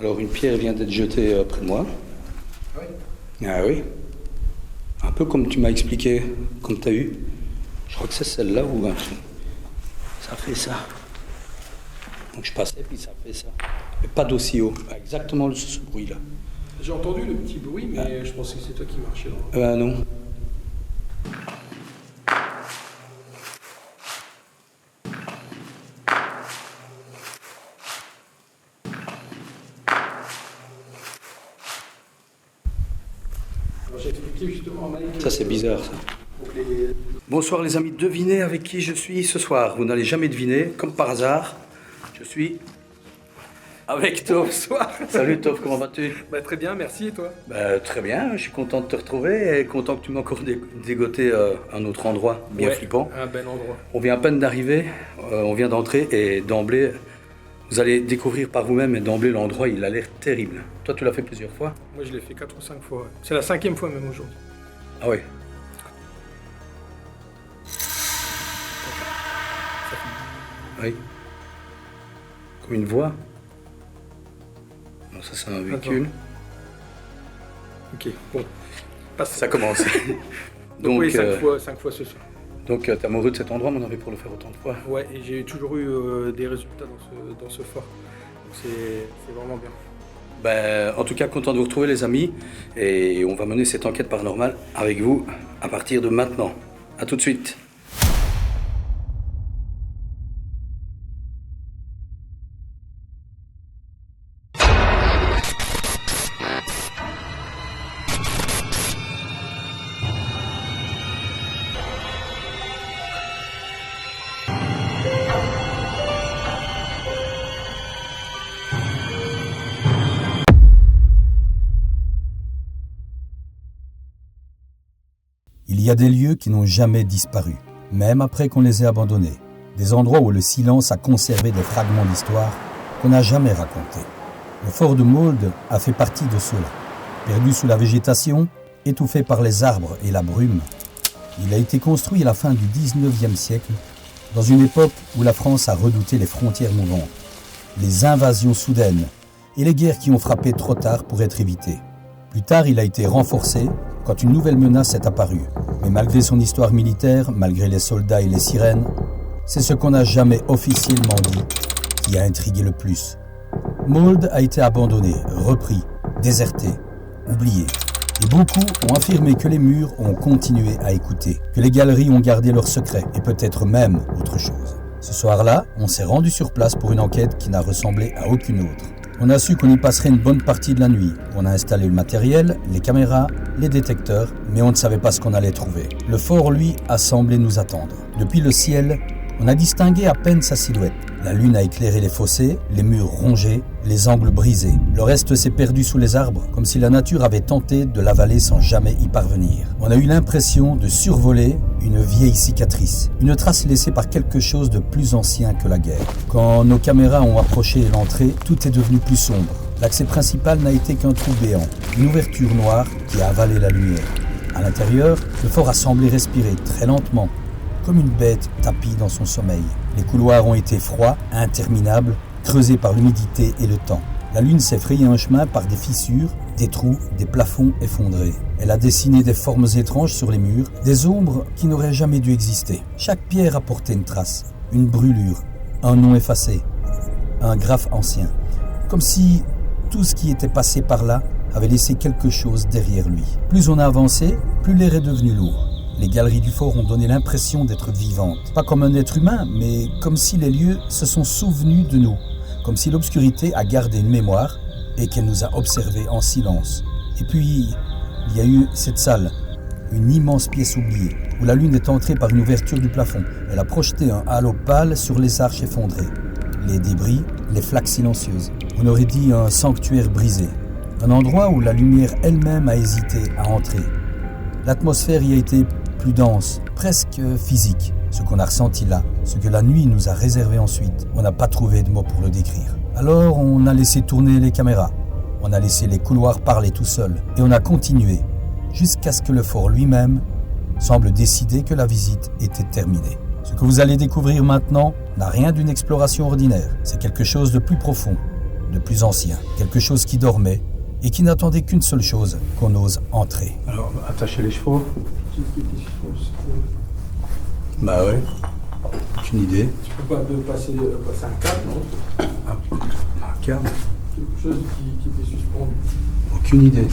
Alors une pierre vient d'être jetée près de moi. Oui. Ah oui. Un peu comme tu m'as expliqué, comme tu as eu. Je crois que c'est celle-là où ça fait ça. Donc je passais puis ça fait ça. Mais pas d'aussi haut. Exactement ce bruit-là. J'ai entendu le petit bruit, mais je pensais que c'est toi qui marchais. Non. J'ai expliqué justement à Mike. Ça c'est bizarre ça. Bonsoir les amis, devinez avec qui je suis ce soir. Vous n'allez jamais deviner, comme par hasard. Je suis avec Tov. Bonsoir. Salut Tov, comment vas-tu? Très bien, merci, et toi? Très bien, je suis content de te retrouver et content que tu m'as encore dégoté un autre endroit bien flippant. Un bel endroit. On vient à peine d'arriver, on vient d'entrer et d'emblée, vous allez découvrir par vous-même et d'emblée l'endroit, il a l'air terrible. Toi tu l'as fait plusieurs fois? Moi je l'ai fait 4 ou 5 fois. Ouais. C'est la 5e fois même aujourd'hui. Ah oui. Oui. Comme une voix. Non, ça c'est un véhicule. Ok, bon. Passe. Ça commence. Donc oui, 5 fois ce soir. Donc t'es amoureux de cet endroit, mon avis, pour le faire autant de fois. Ouais, et j'ai toujours eu des résultats dans ce fort. Donc c'est vraiment bien. En tout cas, content de vous retrouver les amis. Et on va mener cette enquête paranormale avec vous à partir de maintenant. À tout de suite. Il y a des lieux qui n'ont jamais disparu, même après qu'on les ait abandonnés. Des endroits où le silence a conservé des fragments d'histoire qu'on n'a jamais racontés. Le fort de Mauldre a fait partie de cela. Perdu sous la végétation, étouffé par les arbres et la brume, il a été construit à la fin du 19e siècle, dans une époque où la France a redouté les frontières mouvantes, les invasions soudaines et les guerres qui ont frappé trop tard pour être évitées. Plus tard, il a été renforcé quand une nouvelle menace est apparue. Mais malgré son histoire militaire, malgré les soldats et les sirènes, c'est ce qu'on n'a jamais officiellement dit qui a intrigué le plus. Mauldre a été abandonné, repris, déserté, oublié. Et beaucoup ont affirmé que les murs ont continué à écouter, que les galeries ont gardé leurs secrets et peut-être même autre chose. Ce soir-là, on s'est rendu sur place pour une enquête qui n'a ressemblé à aucune autre. On a su qu'on y passerait une bonne partie de la nuit. On a installé le matériel, les caméras, les détecteurs, mais on ne savait pas ce qu'on allait trouver. Le fort, lui, a semblé nous attendre. Depuis le ciel, on a distingué à peine sa silhouette. La lune a éclairé les fossés, les murs rongés, les angles brisés. Le reste s'est perdu sous les arbres, comme si la nature avait tenté de l'avaler sans jamais y parvenir. On a eu l'impression de survoler une vieille cicatrice, une trace laissée par quelque chose de plus ancien que la guerre. Quand nos caméras ont approché l'entrée, tout est devenu plus sombre. L'accès principal n'a été qu'un trou béant, une ouverture noire qui a avalé la lumière. À l'intérieur, le fort a semblé respirer très lentement, comme une bête tapie dans son sommeil. Les couloirs ont été froids, interminables, creusés par l'humidité et le temps. La lune s'est frayé un chemin par des fissures, des trous, des plafonds effondrés. Elle a dessiné des formes étranges sur les murs, des ombres qui n'auraient jamais dû exister. Chaque pierre a porté une trace, une brûlure, un nom effacé, un graphe ancien. Comme si tout ce qui était passé par là avait laissé quelque chose derrière lui. Plus on a avancé, plus l'air est devenu lourd. Les galeries du fort ont donné l'impression d'être vivantes. Pas comme un être humain, mais comme si les lieux se sont souvenus de nous. Comme si l'obscurité a gardé une mémoire et qu'elle nous a observés en silence. Et puis, il y a eu cette salle, une immense pièce oubliée, où la lune est entrée par une ouverture du plafond. Elle a projeté un halo pâle sur les arches effondrées. Les débris, les flaques silencieuses. On aurait dit un sanctuaire brisé. Un endroit où la lumière elle-même a hésité à entrer. L'atmosphère y a été plus dense, presque physique. Ce qu'on a ressenti là, ce que la nuit nous a réservé ensuite, on n'a pas trouvé de mots pour le décrire. Alors on a laissé tourner les caméras, on a laissé les couloirs parler tout seuls, et on a continué, jusqu'à ce que le fort lui-même semble décider que la visite était terminée. Ce que vous allez découvrir maintenant n'a rien d'une exploration ordinaire, c'est quelque chose de plus profond, de plus ancien, quelque chose qui dormait et qui n'attendait qu'une seule chose, qu'on ose entrer. Alors, attacher les chevaux. Bah ouais. Aucune idée. Tu peux pas passer un câble, non? Un câble. Quelque chose qui était suspendu. Aucune idée.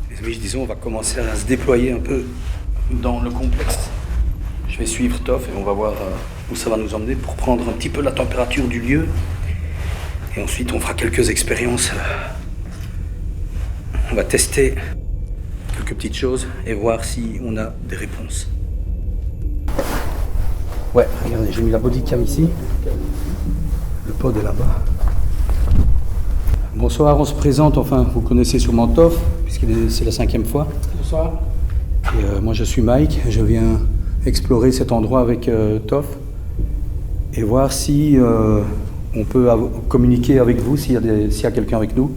Les amis, disons, on va commencer à se déployer un peu dans le complexe. Je vais suivre Toff et on va voir où ça va nous emmener pour prendre un petit peu la température du lieu. Et ensuite, on fera quelques expériences. On va tester quelques petites choses et voir si on a des réponses. Ouais, regardez, j'ai mis la bodycam ici. Le pod est là-bas. Bonsoir, on se présente, enfin, vous connaissez sûrement Toff, puisque c'est la 5e fois. Bonsoir. Et moi, je suis Mike, je viens explorer cet endroit avec Toff et voir si on peut communiquer avec vous, s'il y a quelqu'un avec nous,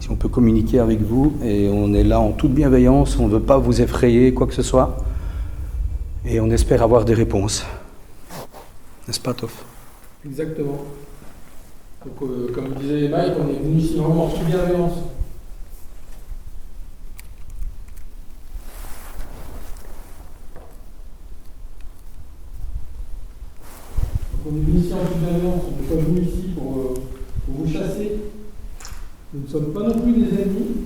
si on peut communiquer avec vous. Et on est là en toute bienveillance, on ne veut pas vous effrayer, quoi que ce soit. Et on espère avoir des réponses. N'est-ce pas, Toff? Exactement. Donc, comme disait Mike, on est venu ici vraiment sous bienveillance. On est venu ici en sous bienveillance, on n'est pas venu ici pour vous chasser. Nous ne sommes pas non plus des ennemis.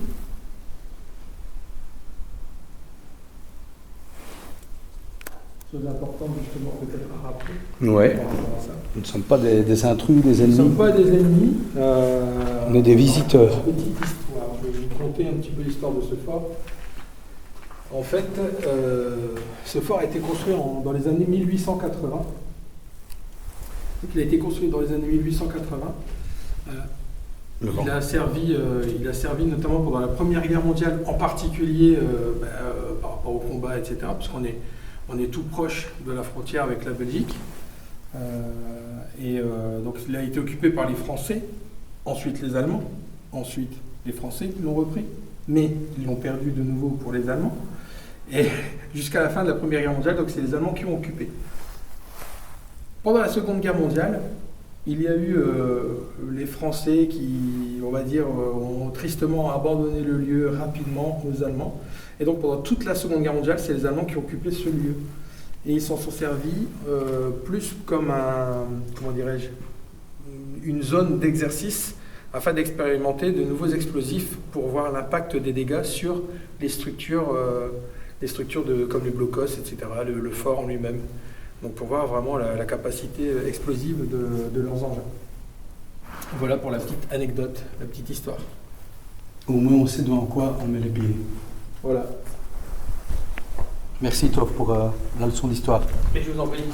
Chose importante justement peut-être à rappeler. Ouais. Par rapport à ça. Nous ne sommes pas des intrus, des Nous ne sommes ennemis. pas des ennemis. On est des visiteurs. Petite histoire. Je vais vous raconter un petit peu l'histoire de ce fort. En fait, ce fort a été construit dans les années 1880. Donc, il a été construit dans les années 1880. Il a servi notamment pendant la Première Guerre mondiale, en particulier par rapport au combat, etc. Parce qu'on est tout proche de la frontière avec la Belgique. Donc il a été occupé par les Français, ensuite les Allemands, ensuite les Français qui l'ont repris, mais ils l'ont perdu de nouveau pour les Allemands. Et jusqu'à la fin de la Première Guerre mondiale, donc c'est les Allemands qui l'ont occupé. Pendant la Seconde Guerre mondiale, il y a eu les Français qui, on va dire, ont tristement abandonné le lieu rapidement aux Allemands. Et donc pendant toute la Seconde Guerre mondiale, c'est les Allemands qui ont occupé ce lieu. Et ils s'en sont servis plus comme une zone d'exercice afin d'expérimenter de nouveaux explosifs pour voir l'impact des dégâts sur les structures comme les blocos, etc., le fort en lui-même. Donc pour voir vraiment la capacité explosive de leurs engins. Voilà pour la petite anecdote, la petite histoire. Au moins, on sait dans quoi on met les pieds. Voilà. Merci, Toff, pour la leçon d'histoire. Et je vous en prie.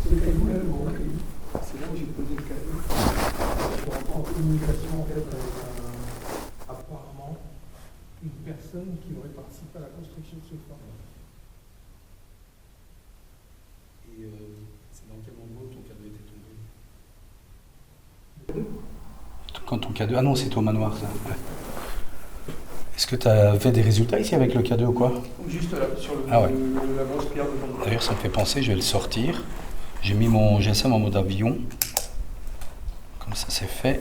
C'est le caillou là, le gros caillou. C'est là où j'ai posé le caillou. Pour entrer en communication en fait avec apparemment une personne qui aurait participé à la construction de ce fort. Et c'est dans quel endroit ton cadeau était tombé? Quand ton cadeau... Ah non, c'est au manoir, ça. Ouais. Est-ce que tu as fait des résultats ici avec le cadeau ou quoi? Juste là, sur Ah ouais. la grosse pierre de tombe. D'ailleurs, ça me fait penser, je vais le sortir. J'ai mis mon GSM en mode avion. Comme ça, c'est fait.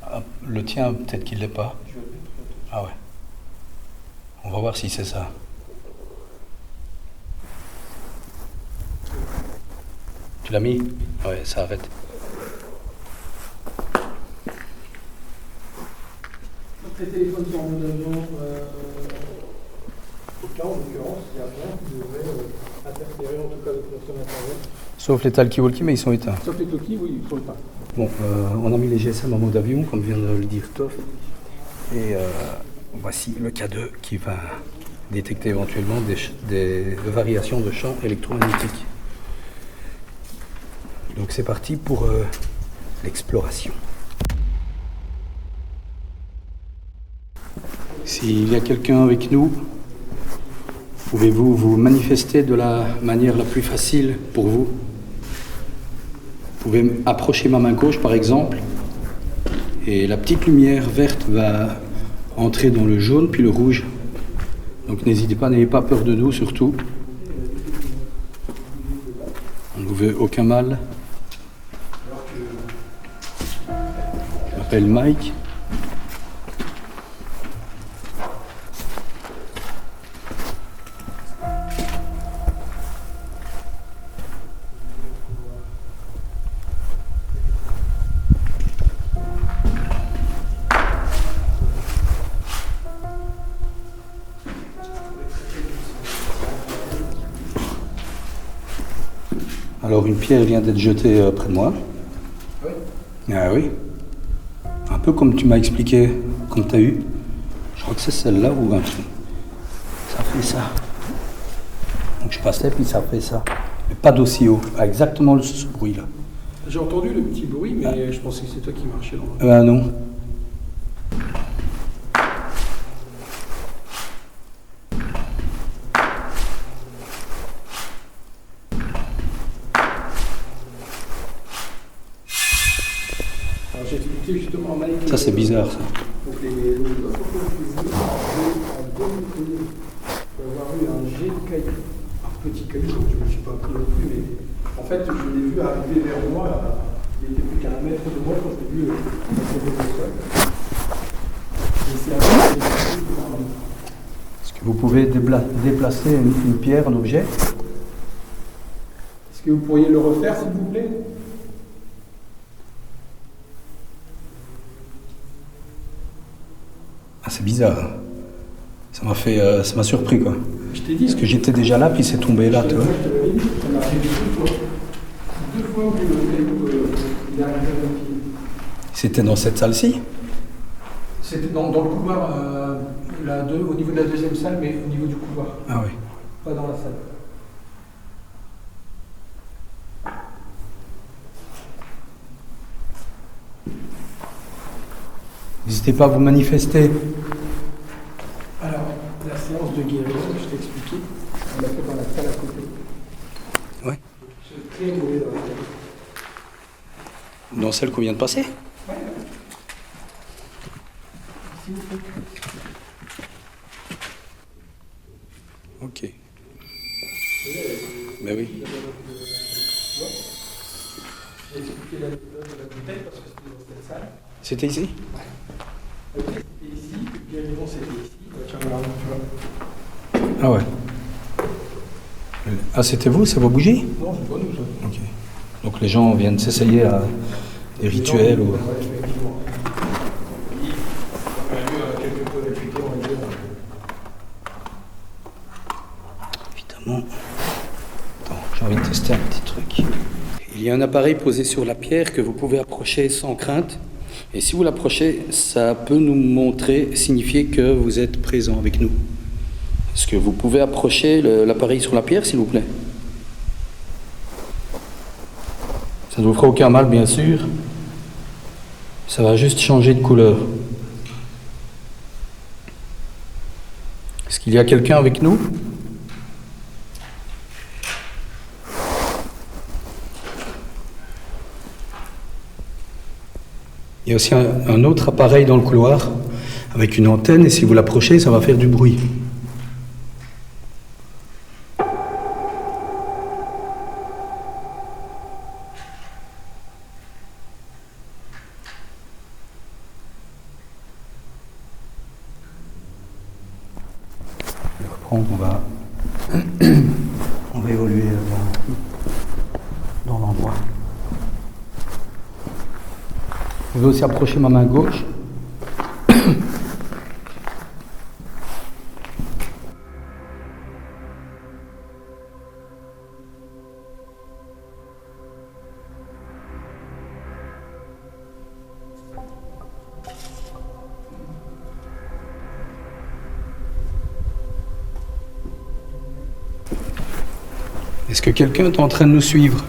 Ah, le tien, peut-être qu'il ne l'est pas. Ah ouais. On va voir si c'est ça. Tu l'as mis? Ouais, ça arrête. Les téléphones sont en mode avion. Donc là, en l'occurrence, il n'y a rien qui devrait interférer en tout cas de notre matériel. Sauf les talkie-walkie, mais ils sont éteints. Sauf les talkies, oui, ils sont éteints. Bon, on a mis les GSM en mode avion, comme vient de le dire Toff. Et voici le K2 qui va détecter éventuellement des variations de champ électromagnétique. Donc c'est parti pour l'exploration. S'il y a quelqu'un avec nous, pouvez-vous vous manifester de la manière la plus facile pour vous? Vous pouvez approcher ma main gauche par exemple, et la petite lumière verte va entrer dans le jaune puis le rouge. Donc n'hésitez pas, n'ayez pas peur de nous surtout. veux aucun mal. Alors que Je m'appelle Mike. Alors une pierre vient d'être jetée près de moi. oui. Ah oui. Un peu comme tu m'as expliqué, comme tu as eu. Je crois que c'est celle-là ou un truc. Ça fait ça. Donc je passais puis ça fait ça. Mais pas d'aussi haut. Ah, exactement ce bruit-là. J'ai entendu le petit bruit, mais je pensais que c'est toi qui marchais dans le... Ah non. Alors j'ai expliqué justement à Mike... Ça c'est bizarre ça. Donc les avoir eu un jet de caillou, un petit caillou, je ne me suis pas pris non plus, mais en fait je l'ai vu arriver vers moi, il était plus qu'à 1 mètre de moi quand je l'ai vu tomber au sol. Et c'est après que j'ai vu devant moi. Est-ce que vous pouvez déplacer une pierre, un objet? Est-ce que vous pourriez le refaire s'il vous plaît? Ah c'est bizarre. Ça m'a surpris quoi. Je t'ai dit. Parce que j'étais déjà là puis c'est tombé là, tu vois. Ça m'est arrivé 2 fois. 2 fois où le caillou il est arrivé à mon pied. C'était dans cette salle-ci? C'était dans le couloir, au niveau de la deuxième salle, mais au niveau du couloir, Ah oui. pas dans la salle. N'hésitez pas à vous manifester. Alors, la séance de guérison, je t'ai expliqué, on l'a fait dans la salle à côté. Ouais. C'est très mauvais dans la salle. Dans celle qu'on vient de passer? S'il vous plaît. Ok. Ben oui. J'ai expliqué la méthode de la bouteille parce que c'était dans cette salle. C'était ici? C'était ici, guérison c'était ici. Tiens, voilà, tu vois. Ah ouais. Ah c'était vous, c'est vos bougies? Non, c'est pas nous ça. Ok. Donc les gens viennent s'essayer à des rituels ou... Ouais, effectivement. Oui, on a eu quelque peu réputé, on va dire. Évidemment. Attends, j'ai envie de tester un petit truc. Il y a un appareil posé sur la pierre que vous pouvez approcher sans crainte. Et si vous l'approchez, ça peut nous montrer, signifier que vous êtes présent avec nous. Est-ce que vous pouvez approcher l'appareil sur la pierre, s'il vous plaît? Ça ne vous fera aucun mal, bien sûr. Ça va juste changer de couleur. Est-ce qu'il y a quelqu'un avec nous? Il y a aussi un autre appareil dans le couloir avec une antenne et si vous l'approchez, ça va faire du bruit. Je reprends, on va évoluer dans l'endroit. Je vais aussi approcher ma main gauche. Est-ce que quelqu'un est en train de nous suivre?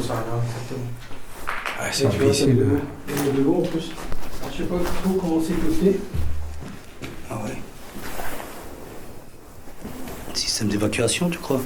sais rien exactement. Ah, Et c'est tu vois, difficile. t'as de l'eau en plus. Alors, je sais pas trop comment c'est coté. Ah ouais. Système d'évacuation, tu crois?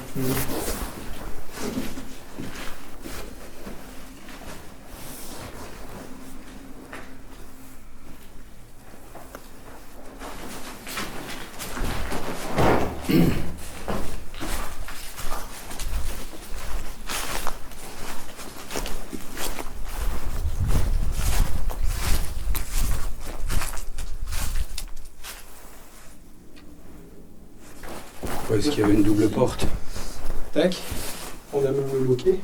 Ouais, est-ce qu'il y avait une double porte? Tac. On a même le bloqué.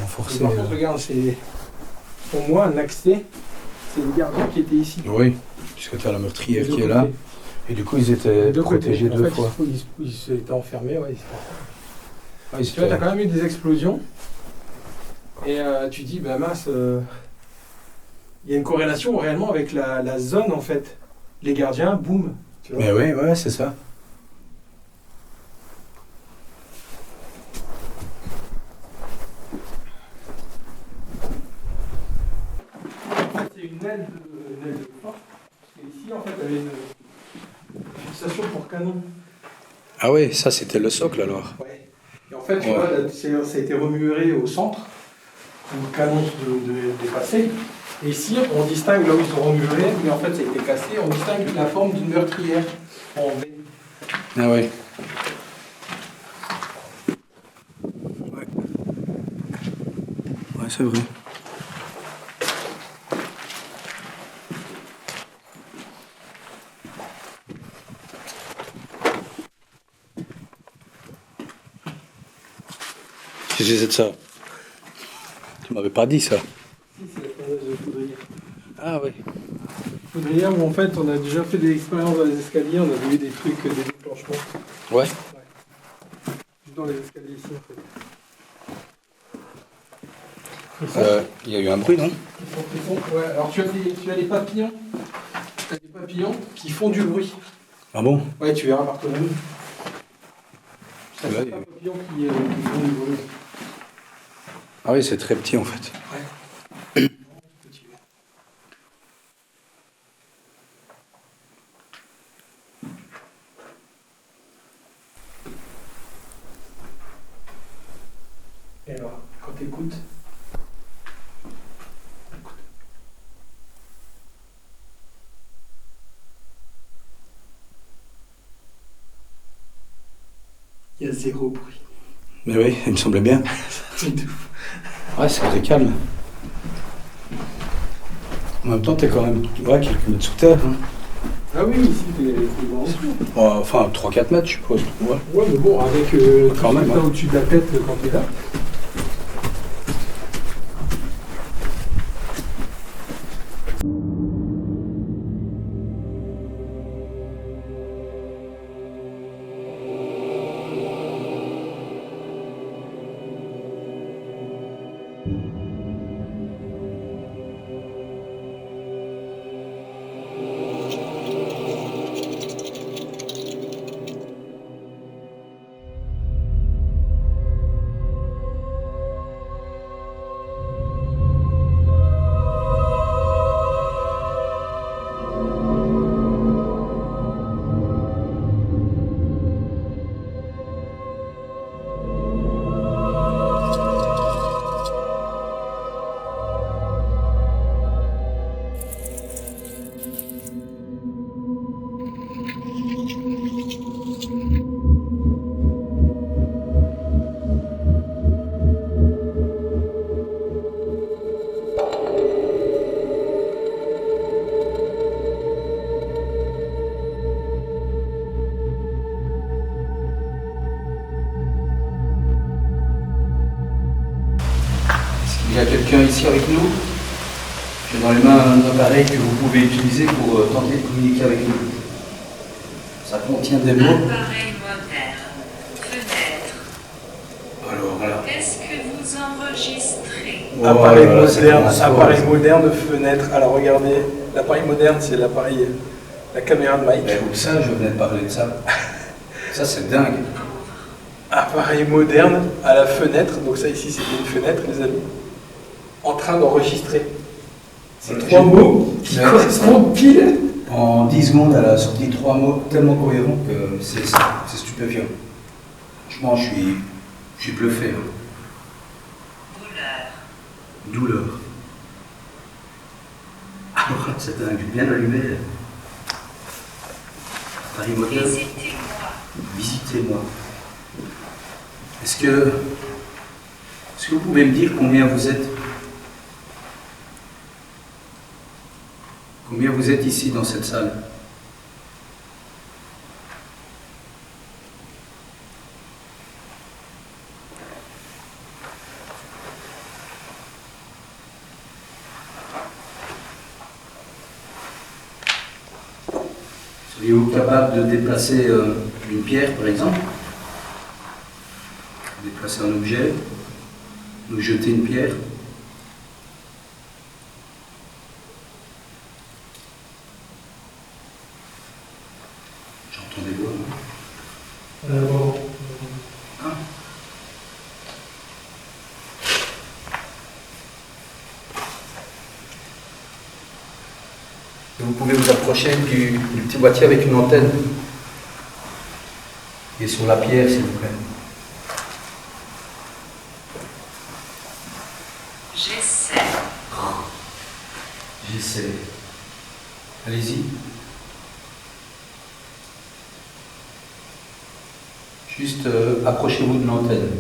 Renforcée. Par contre, regarde, c'est pour moi un accès. C'est le gardien qui était ici. Oui, puisque tu as la meurtrière Des deux qui est là. côtés. Et du coup, ils étaient Des deux protégés côtés. deux En fait, fois. Ils s'étaient enfermés. Ouais, Ah, ils tu vois, t'as étaient- quand même eu des explosions. Et tu dis, bah mince, il y a une corrélation réellement avec la zone en fait. Les gardiens, boum. Tu vois. Mais oui, ouais, c'est ça. C'est une aile de porte. Parce qu'ici, en fait, il y avait une fixation pour canon. Ah ouais, ça c'était le socle alors. Ouais. Et en fait, tu Ouais. vois, là, ça a été remué au centre, où le canon de dépassé. Et ici, on distingue là où ils ont remuré, mais en fait, ça a été cassé. On distingue la forme d'une meurtrière en V. Ah ouais. Ouais, c'est vrai. Qu'est-ce que c'est de ça? Tu m'avais pas dit ça. Ici, c'est la fameuse poudrière. Ah ouais. Poudrière où en fait, on a déjà fait des expériences dans les escaliers, on avait eu des trucs, des déclenchements. Ouais. Juste dans les escaliers ici, en fait. Il y a eu un bruit, non? Ouais, alors tu as des papillons. Tu as des papillons qui font du bruit. Ah bon? Ouais, tu verras par toi-même. Ça Là, fait il y a- pas papillons qui font du bruit. Ah oui, c'est très petit en fait. Ouais. Et alors, quand tu écoutes, il y a zéro bruit. Mais oui, il me semblait bien. Truc de fou. Ouais, c'est très calme. En même temps, t'es quand même quelques mètres sous terre. Hein. Ah oui, ici, t'es grand. Ouais, enfin, 3-4 mètres, je suppose. Ouais. Ouais, mais bon, avec Quand même, là ouais. au-dessus de la tête quand t'es là. Il y a quelqu'un ici avec nous. J'ai dans les mains un appareil que vous pouvez utiliser pour tenter de communiquer avec nous. Ça contient des mots. Appareil moderne. Fenêtre. Alors voilà. Est-ce que vous enregistrez? Appareil Voilà, ça moderne, commence appareil fort. moderne, fenêtre. Alors regardez, l'appareil moderne, c'est l'appareil, la caméra de Mike. Mais où ça, je venais de parler de ça. Ça, c'est dingue. appareil moderne à la fenêtre. Donc ça ici c'était une fenêtre, les amis. En train d'enregistrer ces trois mots qui correspondent pile. En 10 secondes, elle a sorti 3 mots tellement cohérents que c'est stupéfiant. Franchement, je suis bluffé. Hein. Douleur. Douleur. Alors, c'est un bien allumé. Paris moderne. Visitez-moi. Visitez-moi. Est-ce que vous pouvez me dire combien vous êtes? Combien vous êtes ici dans cette salle? Seriez-vous capable de déplacer une pierre, par exemple? Déplacer un objet? Nous jeter une pierre? J'entends des voix, non? Bon. Hein? Vous pouvez vous approcher du petit boîtier avec une antenne. Et sur la pierre, s'il vous plaît. J'essaie. J'essaie. Allez-y. Juste approchez-vous de l'antenne.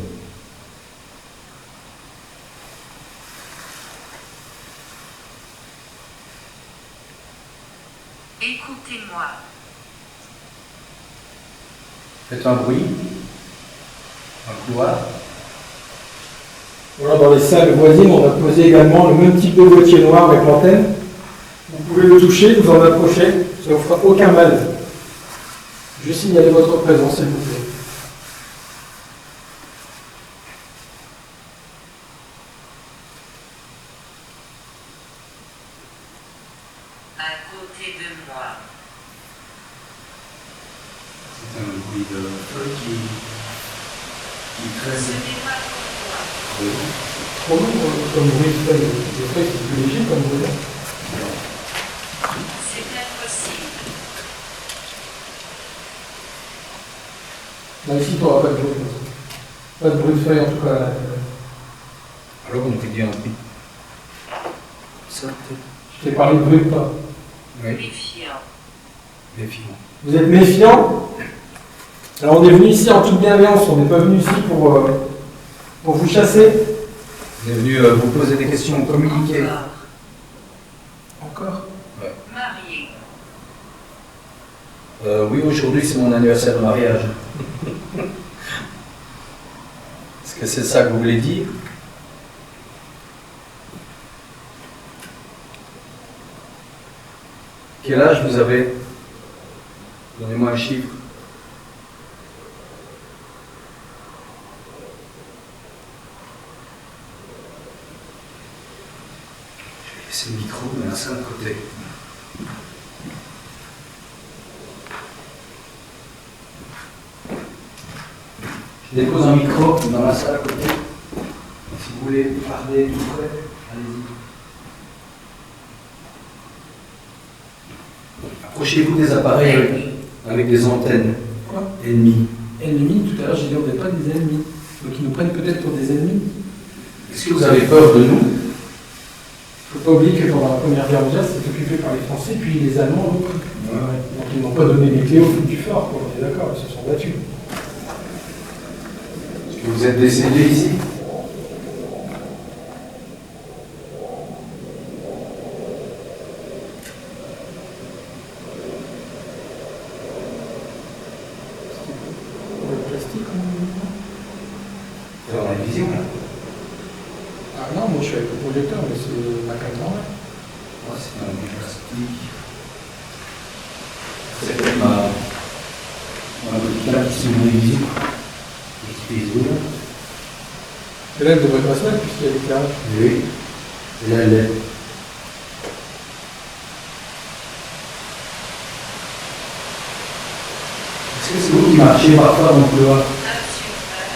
Écoutez-moi. Faites un bruit. Un couloir. Voilà, dans les salles voisines, on a posé également le même type de boîtier noir avec l'antenne. Vous pouvez le toucher, vous en approchez, ça ne vous fera aucun mal. Je signale votre présence, s'il vous plaît. À côté de moi. C'est un bruit de feu qui Ce traîne. n'est pas pour toi. Oui. Trop long comme bruit de feuille. Les feuilles, c'est plus léger comme bruit. C'est impossible. Là, ici, tu n'auras pas de bruit. Pas de bruit de feuille, en tout cas. Alors on dit un bruit. Ça, peut-être. Je t'ai parlé de bruit de pas. Oui. Méfiant. Méfiant. Vous êtes méfiant? Alors, on est venu ici en toute bienveillance. On n'est pas venu ici pour vous chasser. Vous êtes venu vous poser des questions, communiquer. Encore. Encore? Marié. Oui, aujourd'hui c'est mon anniversaire de mariage. Est-ce que c'est ça que vous voulez dire? Quel âge vous avez? Donnez-moi un chiffre. Je vais laisser le micro, mais à ça à côté. Je dépose un micro dans la salle à côté. Si vous voulez parler tout près, allez-y. Approchez-vous des appareils avec des antennes. Quoi? Ennemis. Ennemis, tout à l'heure, j'ai dit on n'est pas des ennemis. Donc ils nous prennent peut-être pour des ennemis. Est-ce que vous avez peur de nous? Il ne faut pas oublier que pendant la Première Guerre mondiale, c'était occupé par les Français, puis les Allemands l'ont pris. Donc ils n'ont pas donné les clés au fil du fort, quoi. On est d'accord, ils se sont battus. Est-ce que vous êtes décédé ici? Le plastique, Dans la vision, là. Ah non, moi je suis avec le projecteur, mais c'est ma caméra. Ouais, c'est un du plastique. C'est comme ma petite table qui s'ouvre les visions. Les petits biseaux, là. Et là, elle devrait pas se mettre puisqu'il y a l'éclairage. Oui. Et là, elle est. Est-ce que c'est vous qui marchez parfois dans le couloir? Absurde.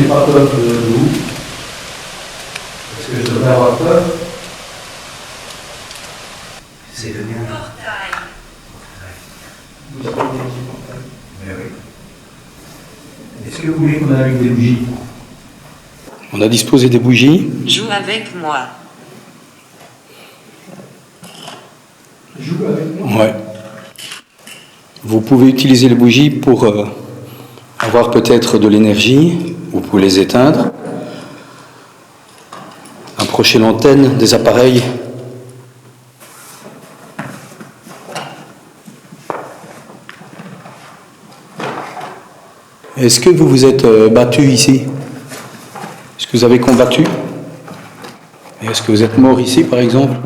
n'ai pas peur de vous. Est-ce que je devrais avoir peur? C'est le mien. Portail. Vous avez des petits portails. Mais oui. Est-ce que vous voulez qu'on allume des bougies? On a disposé des bougies. Joue avec moi. Joue avec moi. Ouais. Vous pouvez utiliser les bougies pour avoir peut-être de l'énergie. Vous pouvez les éteindre. Approchez l'antenne des appareils. Est-ce que vous vous êtes battu ici? Est-ce que vous avez combattu? Et est-ce que vous êtes mort ici, par exemple?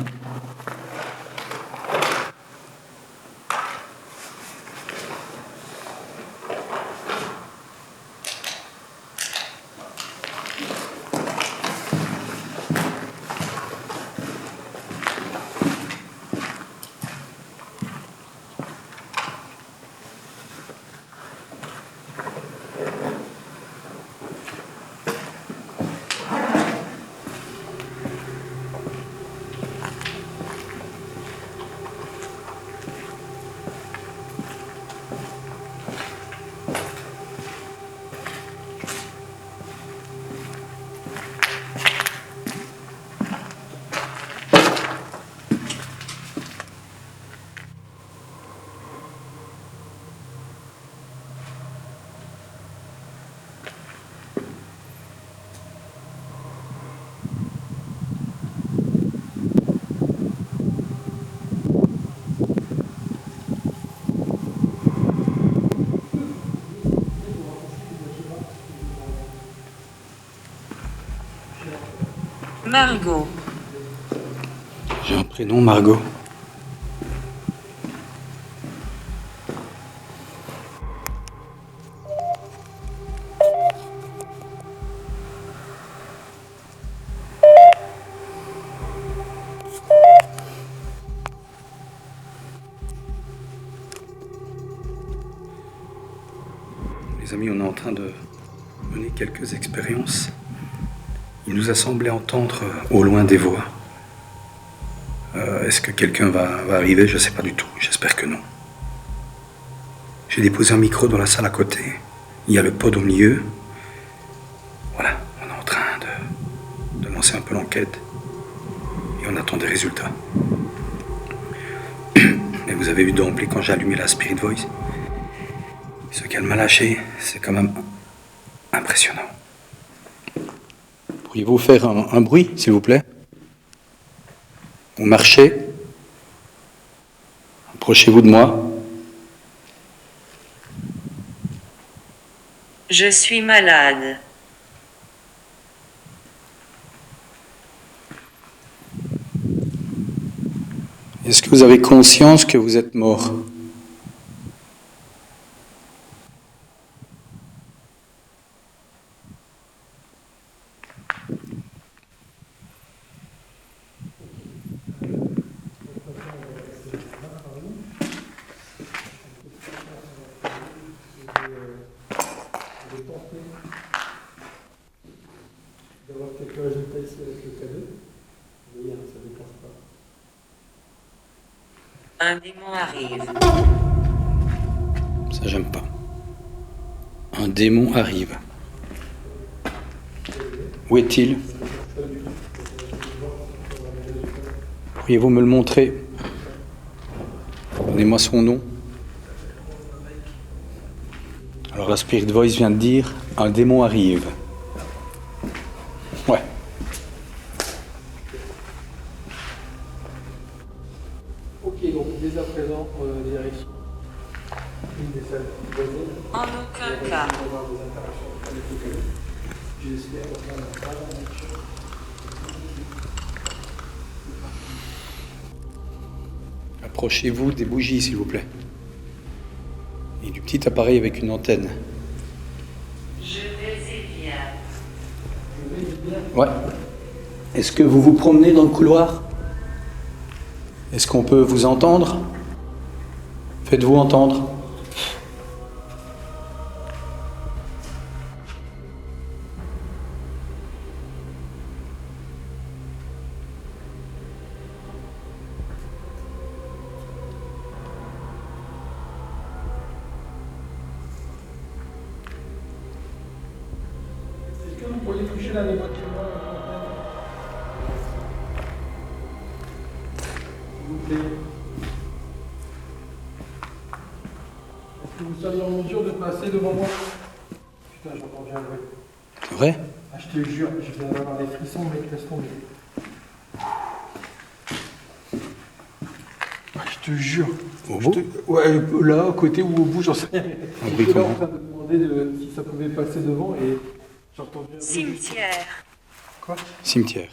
Margot. J'ai un prénom, Margot. Les amis, on est en train de mener quelques expériences. Il nous a semblé entendre au loin des voix. Est-ce que quelqu'un va arriver? Je ne sais pas du tout. J'espère que non. J'ai déposé un micro dans la salle à côté. Il y a le pod au milieu. Voilà, on est en train de lancer un peu l'enquête. Et on attend des résultats. Mais vous avez vu d'emblée quand j'ai allumé la Spirit Voice. Ce qu'elle m'a lâché, c'est quand même impressionnant. Pourriez-vous faire un bruit, s'il vous plaît? Vous marchez. Approchez-vous de moi. Je suis malade. Est-ce que vous avez conscience que vous êtes mort? D'avoir quelques résultats ici avec le K2. Vous voyez, ça ne dépasse pas. Un démon arrive. Ça, j'aime pas. Un démon arrive. Où est-il? Pourriez-vous me le montrer? Donnez-moi son nom. Alors la Spirit Voice vient de dire « Un démon arrive ». Ouais. Ok, donc dès à présent, on vérifie une des salles voisines. En aucun cas. On va avoir des interactions avec le K2. J'espère qu'on va faire la même chose. Approchez-vous des bougies, s'il vous plaît. Et du petit appareil avec une antenne. Je vais y bien. Ouais. Est-ce que vous vous promenez dans le couloir? Est-ce qu'on peut vous entendre? Faites-vous entendre? là les boîtiers noirs. S'il vous plaît. Est-ce que vous seriez en mesure de passer devant moi? Putain, j'entends bien le bruit. C'est vrai? Ah, je te jure, je viens d'avoir des frissons, mec, laisse tomber. Ah, je te jure. Au Je bout? te- Ouais, là, à côté ou au bout, j'en sais rien. Un J'étais bruit là en comment? train de me demander si ça pouvait passer devant et j'ai entendu un bruit. Cimetière. Quoi? Cimetière.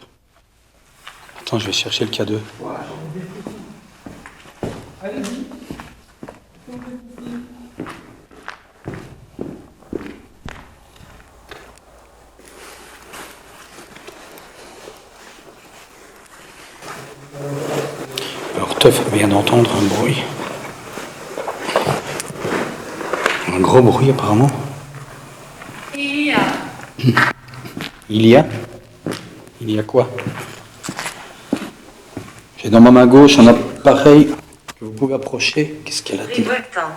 Attends, je vais chercher le K2. Ouais, j'en ai des frissons. Allez-y. Alors, Teuf vient d'entendre un bruit. Un gros bruit, apparemment. Il y a Il y a? Il y a quoi? J'ai dans ma main gauche un appareil que vous pouvez approcher. Qu'est-ce qu'elle a dit? rivetant.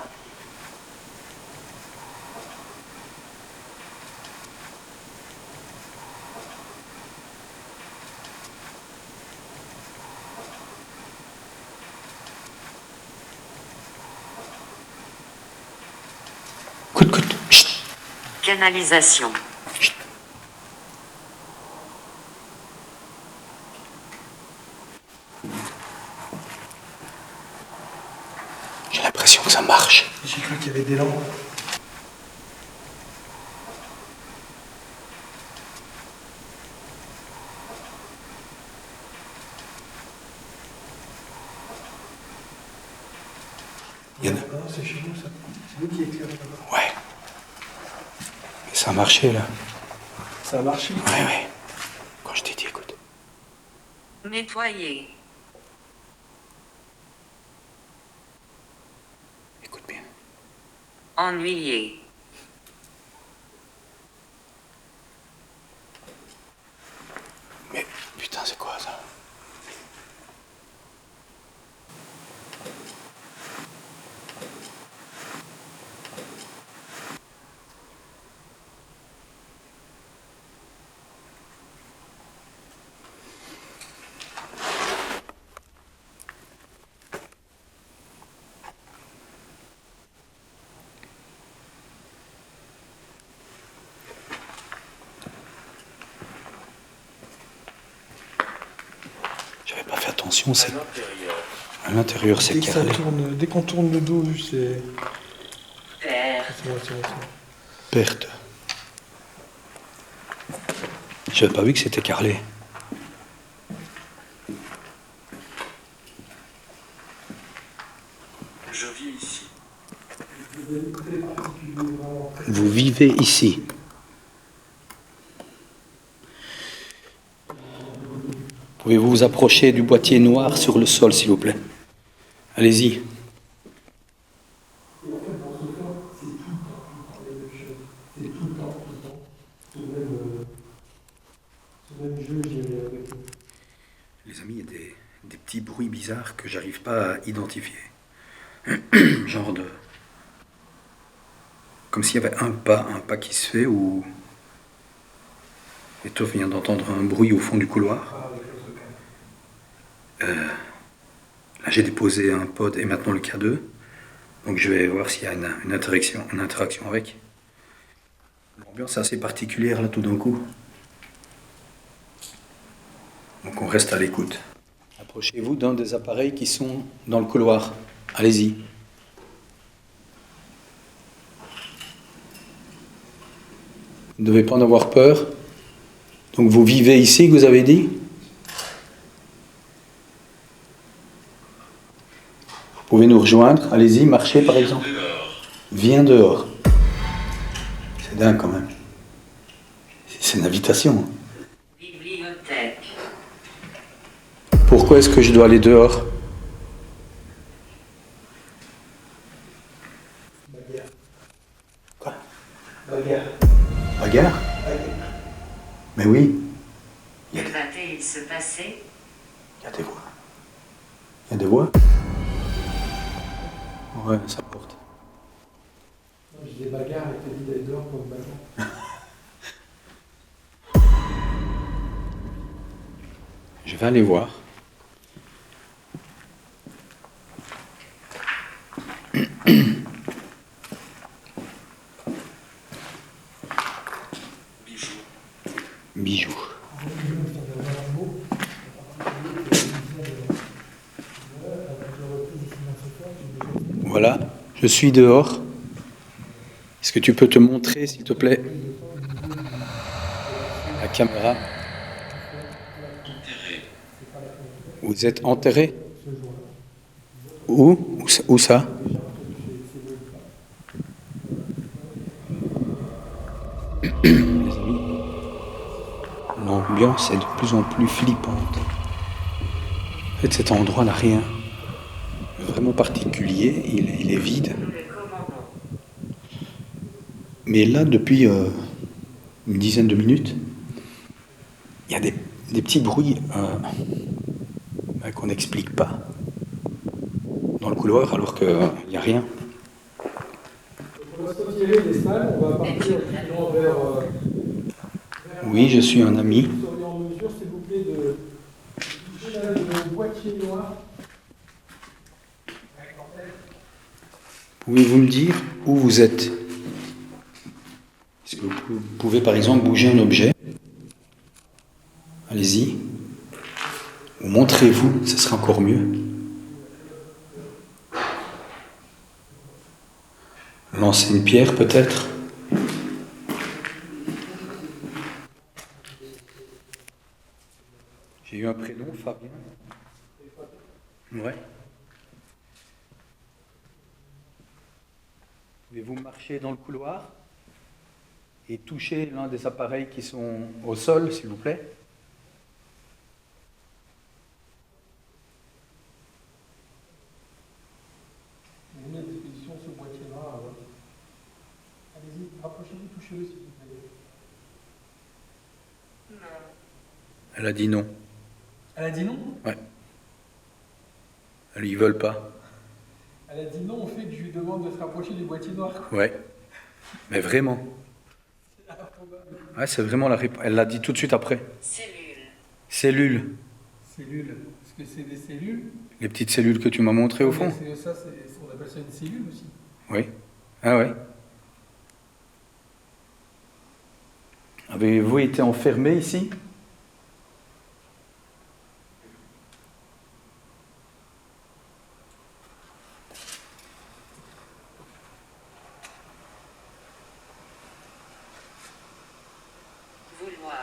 Écoute, écoute. Chut. Canalisation. J'ai l'impression que ça marche. J'ai cru qu'il y avait des lampes. Il y en a. Non, c'est chez nous ça. C'est nous qui éclairons là-bas. Ouais. Mais ça a marché, là. Ça a marché. Ouais, ouais. Quand je t'ai dit, écoute. Nettoyer. Écoute bien. Ennuyer. Mais putain, c'est quoi ça? J'avais pas fait attention, c'est. À l'intérieur, c'est Dès que ça carrelé. tourne, dès qu'on tourne le dos, c'est. Père. C'est bon, c'est bon, c'est bon. Perte. J'avais pas vu que c'était carrelé. Je vis ici. Vous vivez ici. Pouvez-vous vous approcher du boîtier noir sur le sol, s'il vous plaît? Allez-y. Les amis, il y a des petits bruits bizarres que j'arrive pas à identifier. Genre de... Comme s'il y avait un pas qui se fait ou... Etoffe vient d'entendre un bruit au fond du couloir. Là, j'ai déposé un pod et maintenant le K2. Donc je vais voir s'il y a une interaction avec. L'ambiance est assez particulière là tout d'un coup. Donc on reste à l'écoute. Approchez-vous d'un des appareils qui sont dans le couloir. Allez-y. Vous ne devez pas en avoir peur. Donc vous vivez ici, que vous avez dit? Vous pouvez nous rejoindre. Allez-y, marchez par exemple. Viens dehors. C'est dingue quand même. C'est une invitation. Bibliothèque. Pourquoi est-ce que je dois aller dehors? Quoi? Bagarre. Bagarre? Mais oui, Que va-t-il se passer? il y a des voix. Il y a des voix? Ouais, ça porte. J'ai des bagarres et t'as dit d'aller dehors pour le bagarre. vais aller voir. Bijoux. Voilà, je suis dehors. Est-ce que tu peux te montrer, s'il te plaît, la caméra? Vous êtes enterré? Où? Où ça? Les amis, l'ambiance est de plus en plus flippante. En fait, cet endroit n'a rien de vraiment particulier, il est vide. Mais là, depuis une dizaine de minutes, il y a des petits bruits qu'on n'explique pas dans le couloir, alors qu'il n'y a rien. On va se retirer des salles, on va partir vers... Oui, je suis un ami. Vous seriez en mesure, s'il vous plaît, de toucher le boîtier noir. Pouvez-vous me dire où vous êtes? Est-ce que vous pouvez par exemple bouger un objet? Allez-y. Ou montrez-vous, ce sera encore mieux. Lancez une pierre peut-être? J'ai eu un prénom, Fabien. Ouais. Pouvez-vous marcher dans le couloir et toucher l'un des appareils qui sont au sol, s'il vous plaît? Vous mettez à disposition ce boîtier noir. Allez-y, rapprochez-vous, touchez-le, s'il vous plaît. Elle a dit non. Elle a dit non? Ouais. Ils veulent pas. Elle a dit non au fait que je lui demande de se rapprocher du boîtier noir. Ouais. Mais vraiment. Ouais, c'est vraiment la réponse. Elle l'a dit tout de suite après. Cellule. Cellules. Cellules. Est-ce que c'est des cellules? Les petites cellules que tu m'as montrées au fond. On appelle ça une cellule aussi. Oui. Ah ouais. Avez-vous été enfermé ici? Vouloir.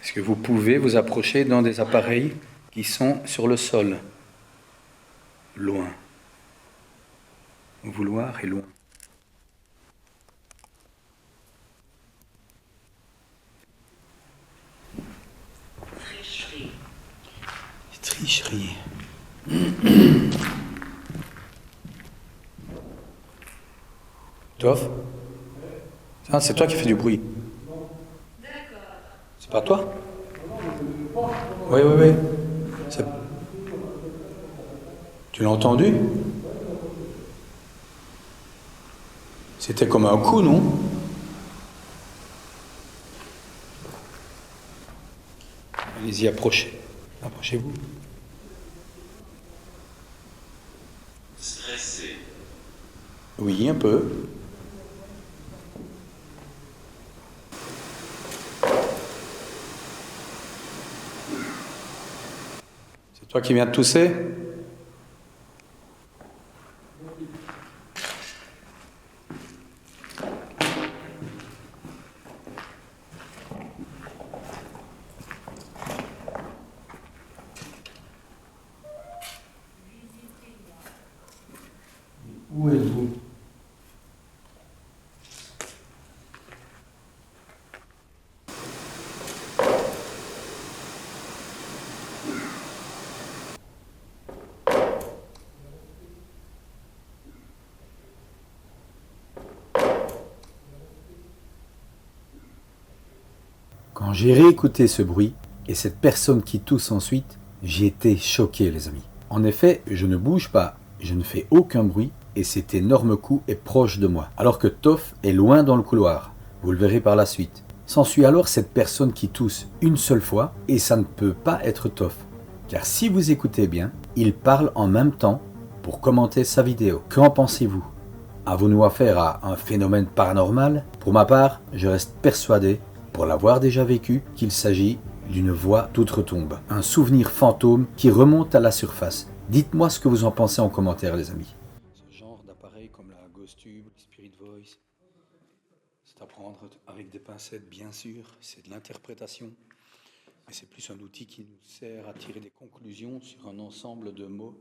Est-ce que vous pouvez vous approcher dans des appareils qui sont sur le sol? Loin. Vouloir et loin. Tricherie. Tricherie. Toff? Ah, c'est toi qui fais du bruit. C'est pas toi? Oui, oui, oui. C'est- Tu l'as entendu? C'était comme un coup, non? Allez-y, approchez. Approchez-vous. Stressé. Oui, un peu. C'est toi qui viens de tousser? Où êtes-vous? Quand j'ai réécouté ce bruit et cette personne qui tousse ensuite, j'ai été choqué, les amis. En effet, je ne bouge pas, je ne fais aucun bruit et cet énorme coup est proche de moi, alors que Toff est loin dans le couloir. Vous le verrez par la suite. S'ensuit alors cette personne qui tousse une seule fois et ça ne peut pas être Toph. Car si vous écoutez bien, il parle en même temps pour commenter sa vidéo. Qu'en pensez-vous ? Avons-nous affaire à un phénomène paranormal ? Pour ma part, je reste persuadé, pour l'avoir déjà vécu, qu'il s'agit d'une voix d'outre-tombe. Un souvenir fantôme qui remonte à la surface. Dites-moi ce que vous en pensez en commentaire, les amis. Ce genre d'appareil comme la Ghost Tube, Spirit Voice, c'est à prendre avec des pincettes, bien sûr, c'est de l'interprétation. Mais c'est plus un outil qui nous sert à tirer des conclusions sur un ensemble de mots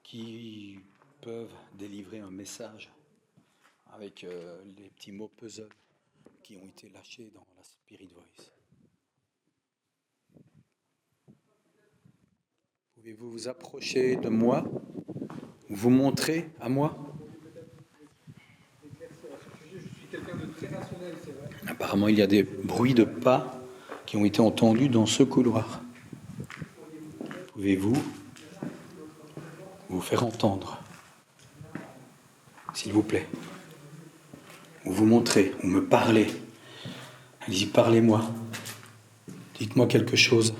qui peuvent délivrer un message avec les petits mots puzzle qui ont été lâchés dans la Spirit Voice. Pouvez-vous vous approcher de moi ou vous montrer à moi ? Je suis quelqu'un de très rationnel, c'est vrai. Apparemment, il y a des bruits de pas qui ont été entendus dans ce couloir. Pouvez-vous vous faire entendre, s'il vous plaît, ou vous montrer, ou me parler. Allez-y, parlez-moi. Dites-moi quelque chose.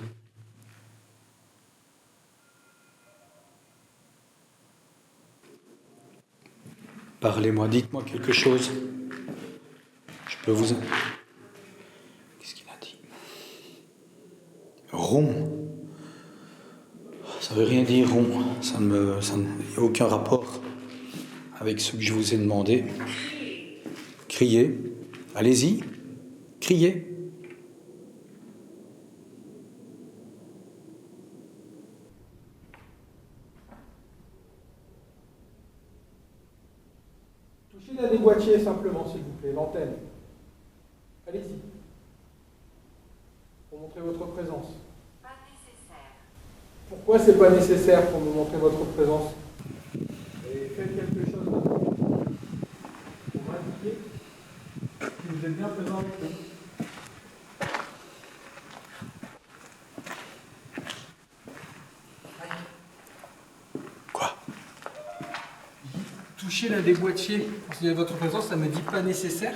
Parlez-moi, dites-moi quelque chose. Je peux vous... Qu'est-ce qu'il a dit ? Rond. Ça veut rien dire, rond. Ça n'y a aucun rapport avec ce que je vous ai demandé. Criez. Allez-y. Criez. Touchez l'un des boîtiers simplement, s'il vous plaît, l'antenne. Allez-y. Pour montrer votre présence. Pas nécessaire. Pourquoi c'est pas nécessaire pour me montrer votre présence? Et faites quelque chose d'autre pour m'indiquer que vous êtes bien présent avec nous. Quoi ? Toucher l'un des boîtiers pour signaler votre présence, ça me dit pas nécessaire.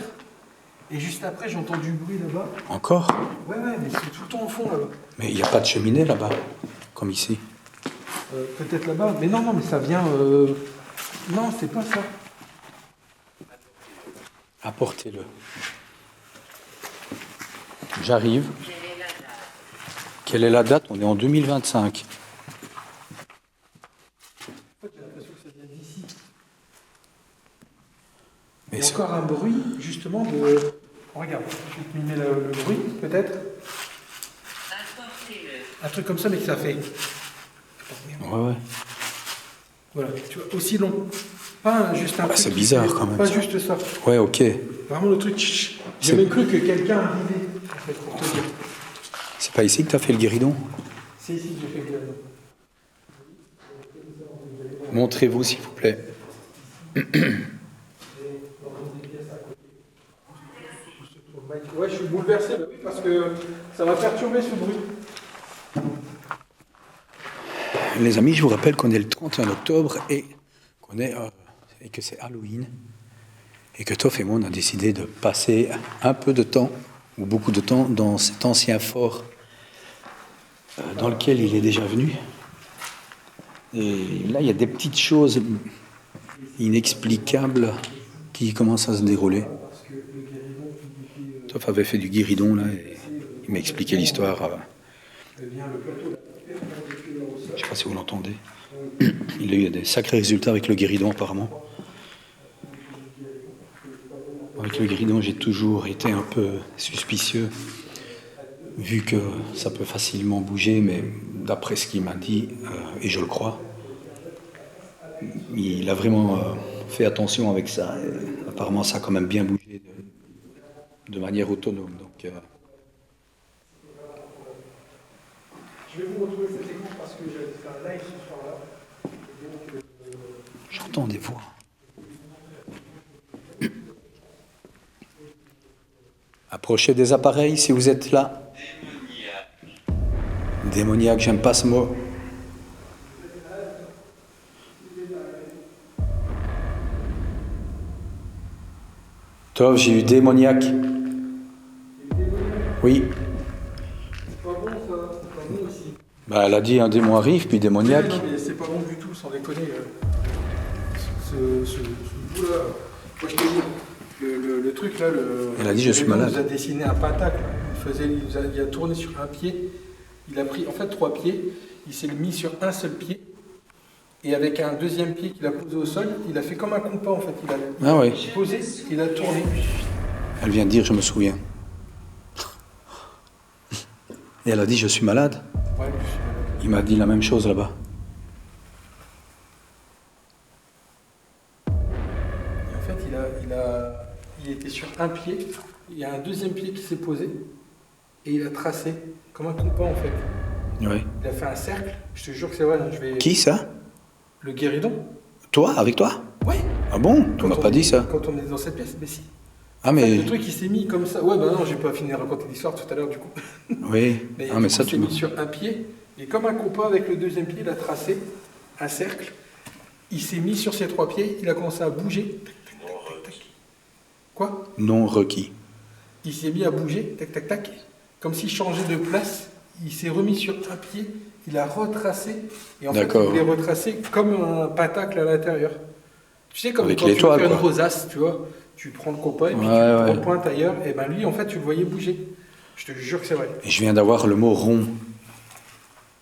Et juste après, j'entends du bruit là-bas. Encore ? Ouais, mais c'est tout le temps au fond là-bas. Mais il n'y a pas de cheminée là-bas, comme ici. Peut-être là-bas. Mais non, mais ça vient. Non, c'est pas ça. Apportez-le. J'arrive. Quelle est la date ? On est en 2025. En fait, j'ai l'impression que ça vient d'ici. Mais Il y a c'est- encore un bruit, justement, de. Oh, regarde, je vais te mimer le bruit, peut-être. Apportez-le. Un truc comme ça, mais que ça fait. Ouais. Voilà, tu vois, aussi long. Pas juste un truc. c'est qui bizarre, fait- quand même, Pas ça. juste ça. Ouais, ok. Vraiment le truc. J'ai C'est- même cru que quelqu'un arrivait, en fait, pour te dire. C'est pas ici que tu as fait le guéridon ? C'est ici que j'ai fait le. Montrez-vous, s'il vous plaît. Ouais, je suis bouleversé, bah oui, parce que ça m'a perturbé ce bruit. Les amis, je vous rappelle qu'on est le 31 octobre et que c'est Halloween. Et que Toph et moi, on a décidé de passer un peu de temps, ou beaucoup de temps, dans cet ancien fort dans lequel il est déjà venu. Et là, il y a des petites choses inexplicables qui commencent à se dérouler. Toph avait fait du guéridon, là, et il m'a expliqué l'histoire. Je ne sais pas si vous l'entendez. Il a eu des sacrés résultats avec le guéridon, apparemment. Avec le guéridon, j'ai toujours été un peu suspicieux, vu que ça peut facilement bouger, mais d'après ce qu'il m'a dit, et je le crois, il a vraiment fait attention avec ça. Et apparemment, ça a quand même bien bougé de manière autonome. Donc, Je vais vous retrouver cette séquence parce que j'ai fait un live ce soir-là. j'entends des voix. Approchez des appareils si vous êtes là. Démoniaque, j'aime pas ce mot. Toph, j'ai eu démoniaque. Oui. C'est pas bon ça, c'est pas bon aussi. Bah, elle a dit un démon arrive, puis démoniaque. Non, mais c'est pas bon du tout, sans déconner. Ce bout-là. Moi, je te dis, le truc là, Elle a dit, je suis malade. Il nous a dessiné un pentacle. Il a tourné sur un pied. Il a pris en fait 3 pieds. Il s'est mis sur un seul pied. Et avec un deuxième pied qu'il a posé au sol, il a fait comme un compas en fait. Il a Ah ouais. posé, il a tourné. Elle vient de dire, je me souviens. Et elle a dit, je suis malade. Ouais, je suis malade. Il m'a dit la même chose là-bas. Et en fait, il était sur un pied. Il y a un deuxième pied qui s'est posé. Et il a tracé comme un compas en fait. Ouais. Il a fait un cercle. Je te jure que c'est vrai. Je vais... Qui ça? Le guéridon. Toi? Avec toi? Ouais. Ah bon? Tu m'as pas dit ça. Quand on est dans cette pièce, mais si. Ah En fait, mais... le truc il s'est mis comme ça. Ouais, bah non, j'ai pas fini de raconter l'histoire tout à l'heure du coup. Oui. Ah mais du ça coup, il tu s'est me... mis sur un pied. Et comme un compas avec le deuxième pied, il a tracé un cercle. Il s'est mis sur ses 3 pieds. Il a commencé à bouger. Tac, tac, tac, tac, tac. Quoi? Non requis. Il s'est mis à bouger. Tac, tac, tac. Comme s'il changeait de place. Il s'est remis sur un pied. Il a retracé. Et en fait, il D'accord. voulait retracer comme un pentacle à l'intérieur. Tu sais, comme Avec quand tu l'étoile, fais une quoi. rosace, tu vois. Tu prends le compas et puis Ouais, tu ouais. le pointes ailleurs. Et ben lui, en fait, tu le voyais bouger. Je te jure que c'est vrai. Et je viens d'avoir le mot rond.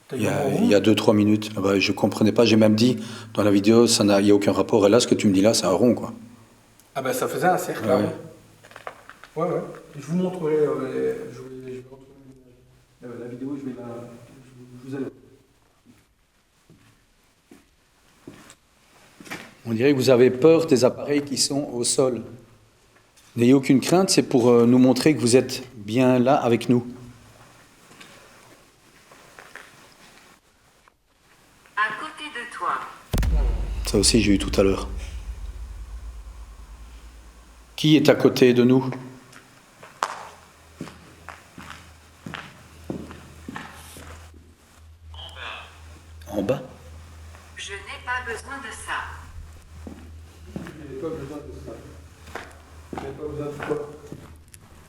T'as Il eu y un a, rond. il y a 2-3 minutes. Ah bah, je comprenais pas. J'ai même dit dans la vidéo, il n'y a aucun rapport. Et là, ce que tu me dis là, c'est un rond, quoi. Ah bah ça faisait un cercle. Ouais. là. Ouais, ouais. Je vous montrerai. Je vais retrouver la vidéo. Je vais la. Je vous allez. On dirait que vous avez peur des appareils qui sont au sol. N'ayez aucune crainte, c'est pour nous montrer que vous êtes bien là avec nous. À côté de toi. Ça aussi, j'ai eu tout à l'heure. Qui est à côté de nous? En bas. Je n'ai pas besoin de ça. Vous n'avez pas besoin de ça. Vous n'avez pas besoin de quoi?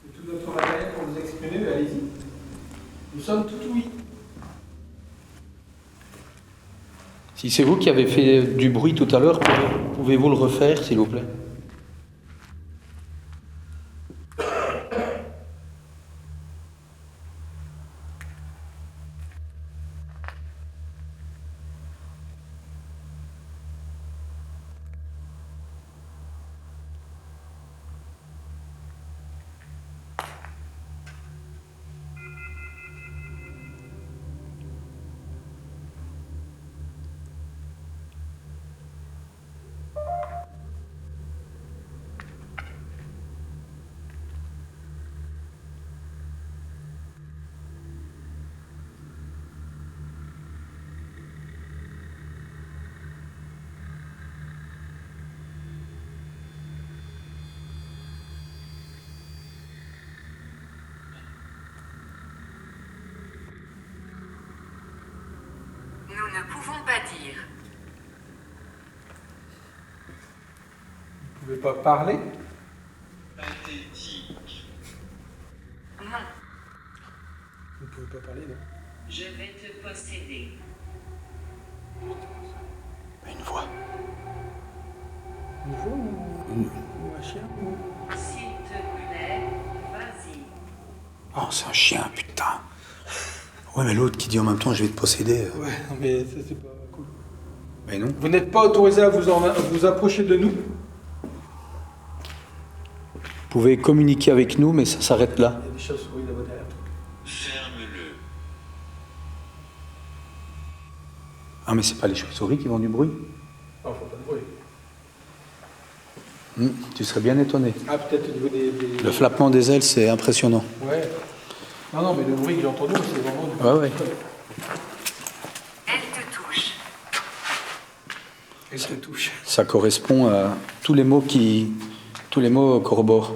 C'est tout notre matériel pour vous exprimer, mais allez-y. Nous sommes tout oui. Si c'est vous qui avez fait du bruit tout à l'heure, pouvez-vous le refaire, s'il vous plaît? Nous ne pouvons pas dire. Vous ne pouvez pas parler? Non, Vous ne pouvez pas parler, non? je vais te posséder. Une voix. Une voix ou un chien? S'il te plaît, vas-y. Oh, c'est un chien, putain. Ouais, mais l'autre qui dit en même temps, je vais te posséder. Ouais, non, mais ça c'est pas cool. Mais non. Vous n'êtes pas autorisé à vous approcher de nous? Vous pouvez communiquer avec nous, mais ça s'arrête là. Il y a des chauves-souris là-bas derrière toi. Ferme-le. Ah, mais c'est pas les chauves-souris qui font du bruit? Oh, faut pas de bruit. Tu serais bien étonné. Ah, peut-être au niveau des... Le flappement des ailes, c'est impressionnant. Ouais. Non, non, mais le bruit que j'ai entendu, c'est vraiment du... Ouais, ouais. Elle te touche. Elle se touche. Ça correspond à tous les mots tous les mots corroborent.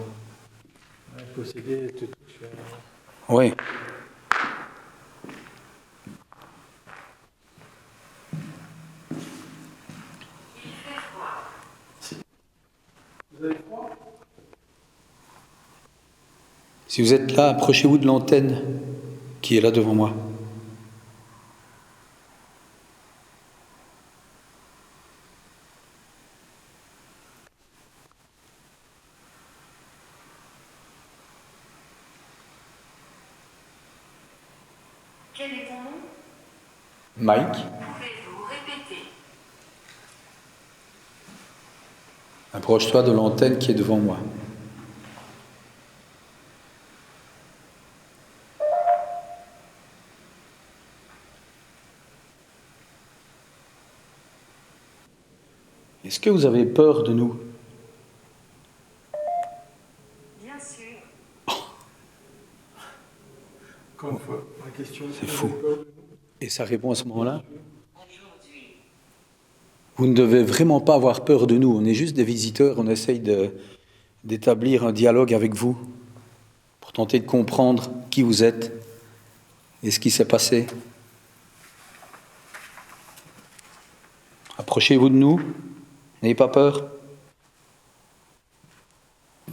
Ouais, posséder, elle te touche. Oui. Il fait froid. Vous avez froid? Si vous êtes là, approchez-vous de l'antenne qui est là devant moi. Quel est ton nom? Mike, Pouvez-vous répéter? approche-toi de l'antenne qui est devant moi. Est-ce que vous avez peur de nous? Bien sûr. Encore une fois, la question. C'est fou. Et ça répond à ce moment-là? Aujourd'hui. Vous ne devez vraiment pas avoir peur de nous. On est juste des visiteurs. On essaye d'établir un dialogue avec vous pour tenter de comprendre qui vous êtes et ce qui s'est passé. Approchez-vous de nous. N'ayez pas peur.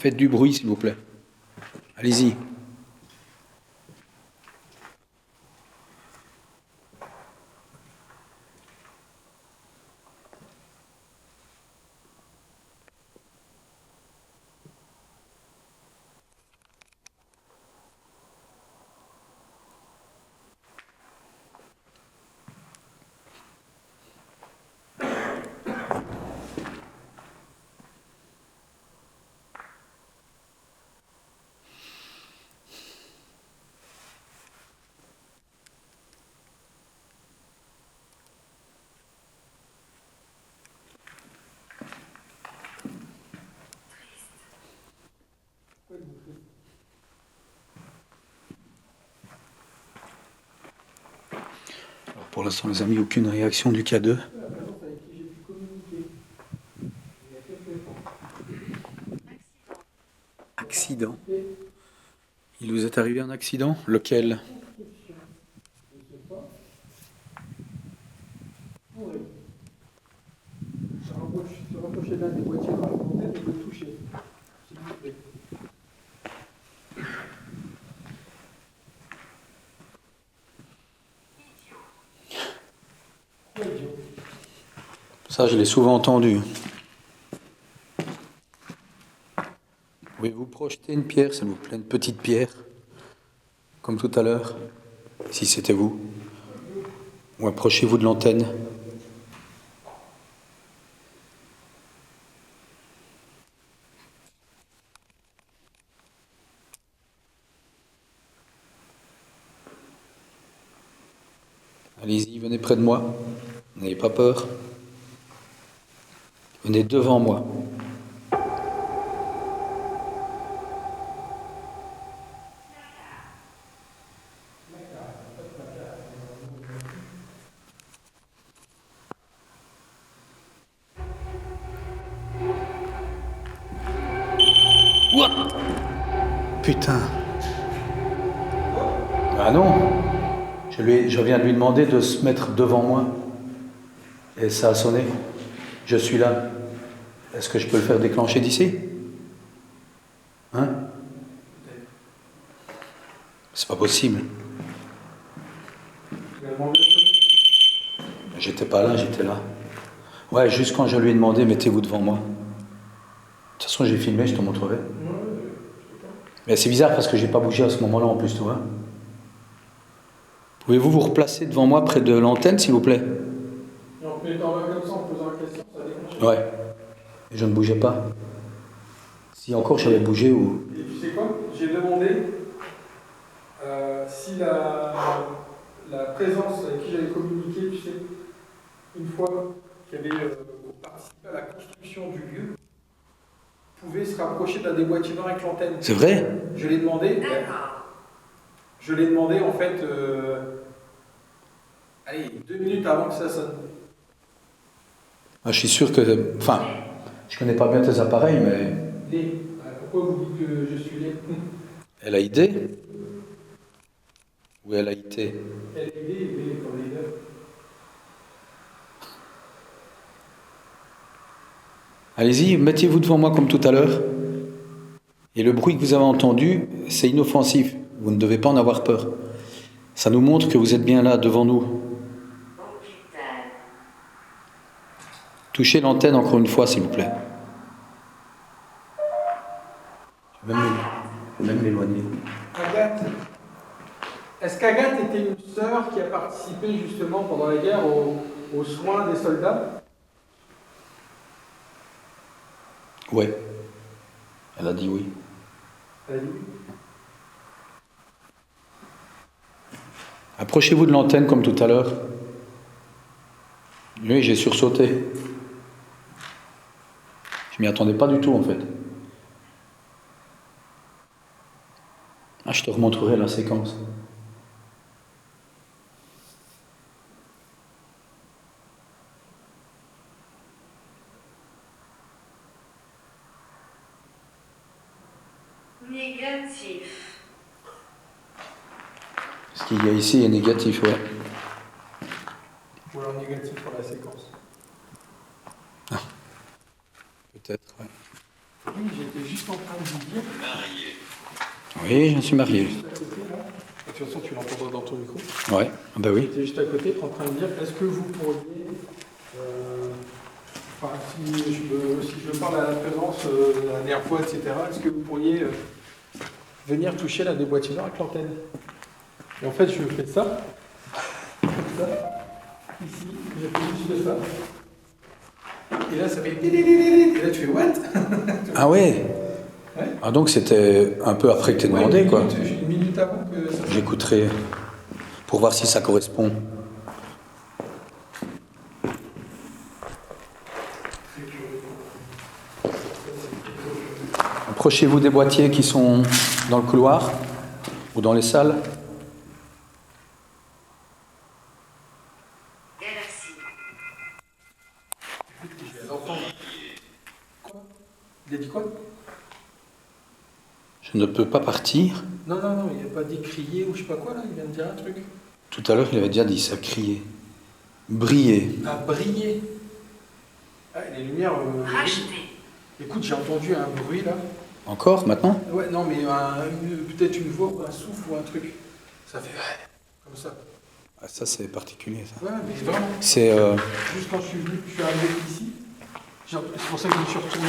Faites du bruit, s'il vous plaît. Allez-y. Alors pour l'instant, les amis, aucune réaction du K2. Accident. Il vous est arrivé un accident? Lequel? Se rapprocher d'un des boîtiers par la fontaine et le toucher, s'il vous plaît. Ça, je l'ai souvent entendu. Pouvez-vous projeter une pierre, s'il vous plaît, une petite pierre, comme tout à l'heure, si c'était vous? Ou approchez-vous de l'antenne. Allez-y, venez près de moi. N'ayez pas peur. Venez devant moi. What? Putain. Ah non. Je viens de lui demander de se mettre devant moi. Et ça a sonné. Je suis là. Est-ce que je peux le faire déclencher d'ici? Hein? C'est pas possible. J'étais pas là, j'étais là. Ouais, juste quand je lui ai demandé, mettez-vous devant moi. De toute façon, j'ai filmé, je te montrerai. Mais c'est bizarre parce que j'ai pas bougé à ce moment-là en plus, tu vois. Pouvez-vous vous replacer devant moi près de l'antenne, s'il vous plaît? Et on peut être en main comme ça en posant la question, ça déclenche. Ouais. Et je ne bougeais pas. Si encore j'avais bougé ou... Et tu sais quoi? J'ai demandé si la présence avec qui j'avais communiqué, tu sais, une fois qui avait participé à la construction du lieu, pouvait se rapprocher d'un des boîtiers noirs avec l'antenne. C'est vrai? Je l'ai demandé. D'accord. Je l'ai demandé en fait, allez, 2 minutes avant que ça sonne. Ah, je suis sûr que... Enfin, je connais pas bien tes appareils, mais... Les. Pourquoi vous dites que je suis laid? Elle a idée? Ou elle a été? Elle est laid, mais comme les deux. Allez-y, mettez-vous devant moi comme tout à l'heure. Et le bruit que vous avez entendu, c'est inoffensif. Vous ne devez pas en avoir peur. Ça nous montre que vous êtes bien là, devant nous. Hôpital. Touchez l'antenne encore une fois, s'il vous plaît. Je vais même m'éloigner. Agathe. Est-ce qu'Agathe était une sœur qui a participé justement pendant la guerre aux soins des soldats? Ouais. Elle a dit oui. Elle a dit oui. Approchez-vous de l'antenne comme tout à l'heure. Oui, j'ai sursauté. Je m'y attendais pas du tout en fait. Ah, je te remontrerai la séquence. Négatif. Ce qu'il y a ici est négatif, ouais. Ou alors négatif pour la séquence. Peut-être, ouais. Oui, j'étais juste en train de vous dire. Oui, je suis marié. Juste à côté, là. De toute façon, tu l'entendras dans ton micro. Ouais, ah bah oui. J'étais juste à côté en train de dire est-ce que vous pourriez. Enfin, si je parle à la présence, à l'AirPod, etc., est-ce que vous pourriez venir toucher la déboîtière avec l'antenne? Et en fait, je fais ça. Comme ça. Ici, je fais juste ça. Et là, ça fait. Et là, tu fais what? Ah ouais. Ouais. Ah donc c'était un peu après que t'aies demandé, Ouais, quoi. une minute avant que ça. J'écouterai pour voir si ça correspond. Approchez-vous des boîtiers qui sont dans le couloir ou dans les salles. Galaxie. Je vais l'entendre. Quoi? Il a dit quoi? Je ne peux pas partir. Non, il n'a pas dit crier ou je sais pas quoi là, il vient de dire un truc. Tout à l'heure, il avait déjà dit ça, crier. Briller. Ah, briller. Ah, les lumières. Racheter. Écoute, j'ai entendu un bruit là. Encore, maintenant? Ouais, non, mais peut-être une voix ou un souffle ou un truc. Ça fait comme ça. Ah, ça, c'est particulier, ça. Ouais, mais vraiment. C'est Juste quand je suis venu, je suis arrivé ici. C'est pour ça que je me suis retourné.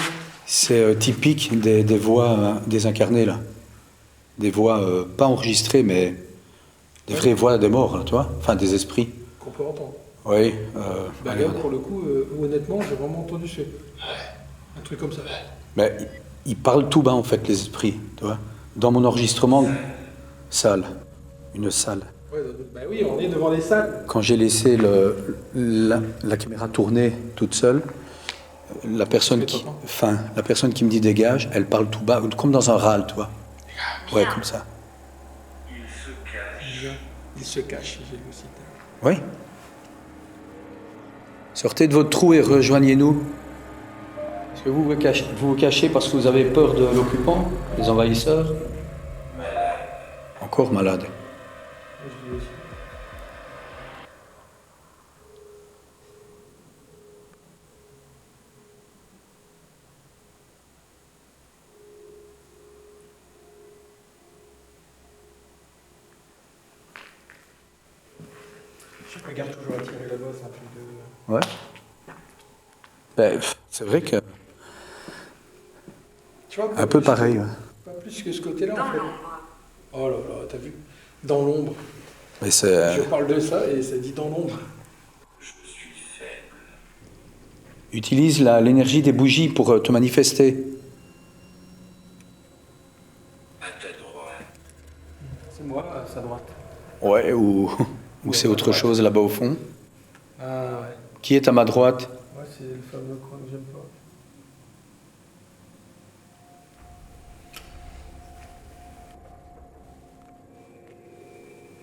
typique des voix désincarnées, là. Des voix pas enregistrées, mais des vraies voix des morts, là, tu vois? Enfin, des esprits. Qu'on peut entendre. Oui. Bah là, pour le coup, honnêtement, j'ai vraiment entendu un truc comme ça. Mais ils parlent tout bas, en fait, les esprits, tu vois? Dans mon enregistrement, salle. Une salle. Ouais, bah oui, on est devant les salles. Quand j'ai laissé la caméra tourner toute seule, la personne qui me dit dégage, elle parle tout bas, comme dans un râle, tu vois. Ouais, comme ça. Il se cache, j'ai lu aussi. Oui. Sortez de votre trou et rejoignez-nous. Est-ce que vous vous cachez parce que vous avez peur de l'occupant, les envahisseurs? Encore malade. Je lis aussi. Je regarde toujours à tirer là-bas, c'est un truc de. Ouais. Ben, c'est vrai que Tu vois, un peu pareil. Ouais. Pas plus que ce côté-là, Dans en fait. l'ombre. Oh là là, t'as vu? Dans l'ombre. Mais c'est Je parle de ça et ça dit dans l'ombre. utilise l'énergie des bougies pour te manifester. C'est moi, à sa droite. Ouais, ou c'est autre chose là-bas au fond. Ah ouais. Qui est à ma droite? Ouais, c'est le fameux coin que j'aime pas.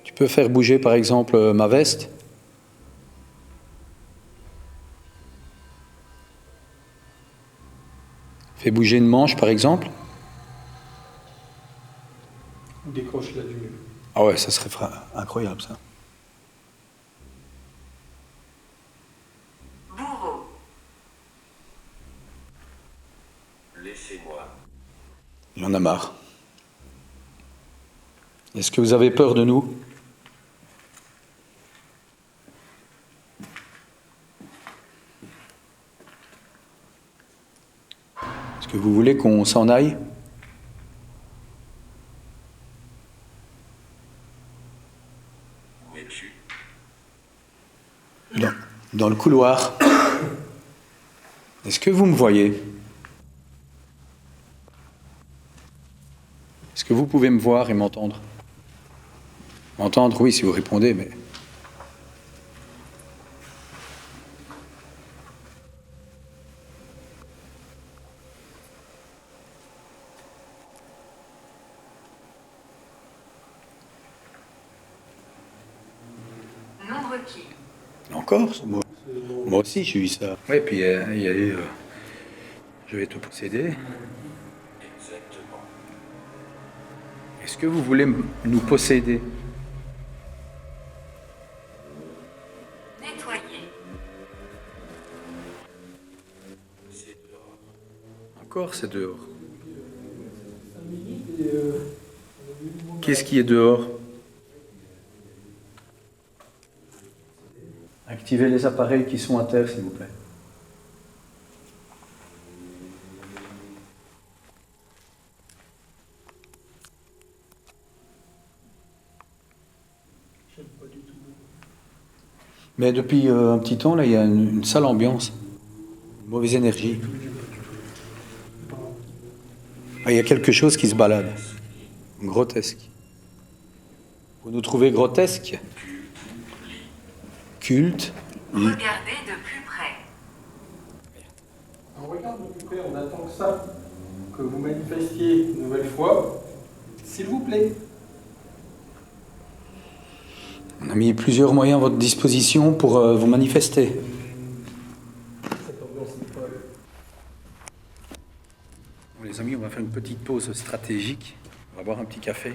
Tu peux faire bouger par exemple ma veste. Fais bouger une manche par exemple. Ou décroche là du. Ah ouais, ça serait incroyable ça. Bourreau. Laissez-moi. Il en a marre. Est-ce que vous avez peur de nous? Est-ce que vous voulez qu'on s'en aille? Dans le couloir. Est-ce que vous me voyez? Est-ce que vous pouvez me voir et m'entendre? M'entendre, oui, si vous répondez, mais... Non requis. Encore? Moi aussi, j'ai eu ça. Oui, puis il y a eu... je vais te posséder. Exactement. Est-ce que vous voulez nous posséder? Nettoyer. Encore, c'est dehors. Qu'est-ce qui est dehors? Activez les appareils qui sont à terre, s'il vous plaît. Mais depuis un petit temps, là, il y a une sale ambiance, une mauvaise énergie. Ah, il y a quelque chose qui se balade. Grotesque. Vous nous trouvez grotesque? Culte? Regardez de plus près. On regarde de plus près, on attend que ça, que vous manifestiez une nouvelle fois, s'il vous plaît. On a mis plusieurs moyens à votre disposition pour vous manifester. Cette ambiance est folle. Bon, les amis, on va faire une petite pause stratégique. On va boire un petit café.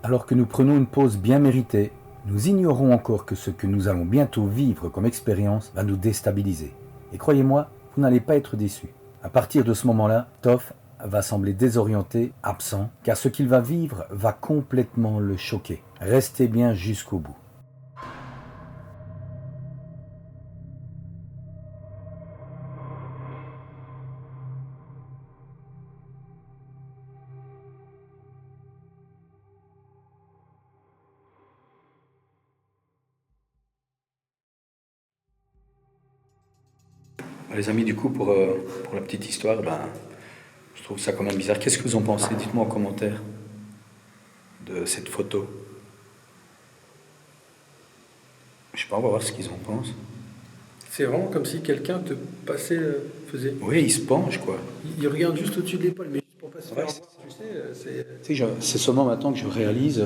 Alors que nous prenons une pause bien méritée, nous ignorons encore que ce que nous allons bientôt vivre comme expérience va nous déstabiliser. Et croyez-moi, vous n'allez pas être déçus. À partir de ce moment-là, Toph va sembler désorienté, absent, car ce qu'il va vivre va complètement le choquer. Restez bien jusqu'au bout. Les amis, du coup, pour la petite histoire, je trouve ça quand même bizarre. Qu'est-ce que vous en pensez? Dites-moi en commentaire de cette photo. Je sais pas, on va voir ce qu'ils en pensent. C'est vraiment comme si quelqu'un te passait, faisait. Oui, ils se penchent, quoi. Il regarde juste au-dessus de l'épaule, mais juste pour pas se Ouais, faire c'est- voir, tu sais, c'est. Tu sais, c'est seulement maintenant que je réalise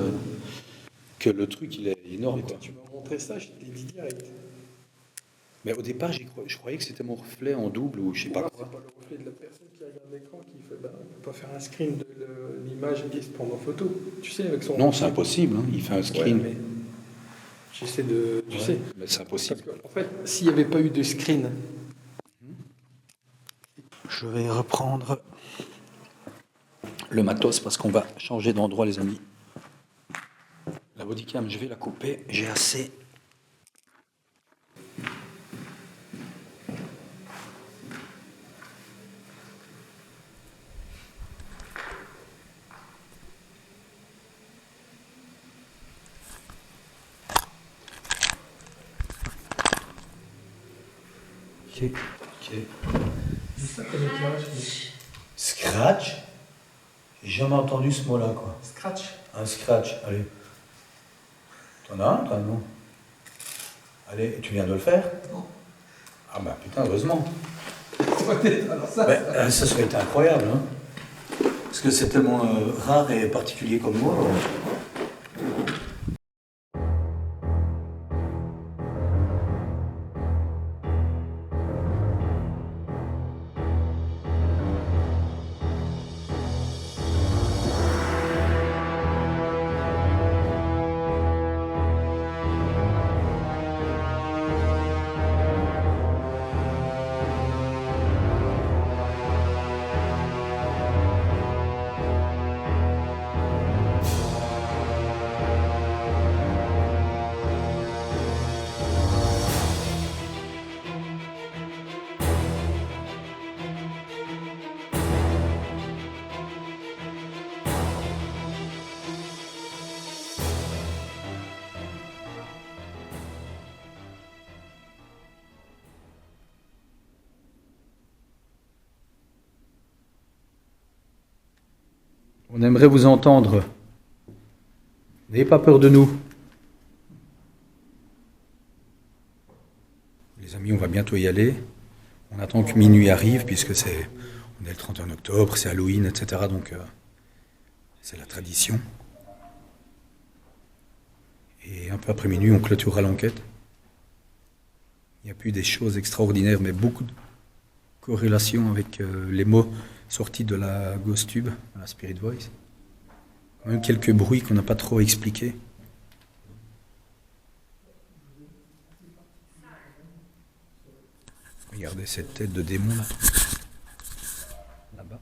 que le truc, il est énorme, quoi. Tu m'as montré ça, je t'ai dit direct. Mais au départ, je croyais que c'était mon reflet en double ou je sais pas Voilà, quoi. c'est pas le reflet de la personne qui regarde l'écran qui fait. On peut pas faire un screen de l'image et se prendre en photo. Tu sais, avec son. Non, c'est impossible, hein. Il fait un Ouais, screen. mais j'essaie de. Tu Ouais, sais. mais c'est impossible. Parce qu'en fait, s'il n'y avait pas eu de screen, Je vais reprendre le matos parce qu'on va changer d'endroit, les amis. La bodycam, je vais la couper. J'ai assez. Ok. c'est ça comme éclairage. Scratch? J'ai jamais entendu ce mot-là, quoi. Scratch. Un scratch, allez. T'en as un, toi, non? Allez, tu viens de le faire? Non. Ah bah putain, heureusement. Alors ça, Ça serait été incroyable, hein? Parce que c'est tellement rare et particulier comme mot. On aimerait vous entendre. N'ayez pas peur de nous. Les amis, on va bientôt y aller. On attend que minuit arrive, puisque on est le 31 octobre, c'est Halloween, etc. Donc, c'est la tradition. Et un peu après minuit, on clôturera l'enquête. Il n'y a plus des choses extraordinaires, mais beaucoup de corrélations avec les mots sortis de la Ghost Tube, la Spirit Voice. Quand même quelques bruits qu'on n'a pas trop expliqués. Regardez cette tête de démon là. Là-bas.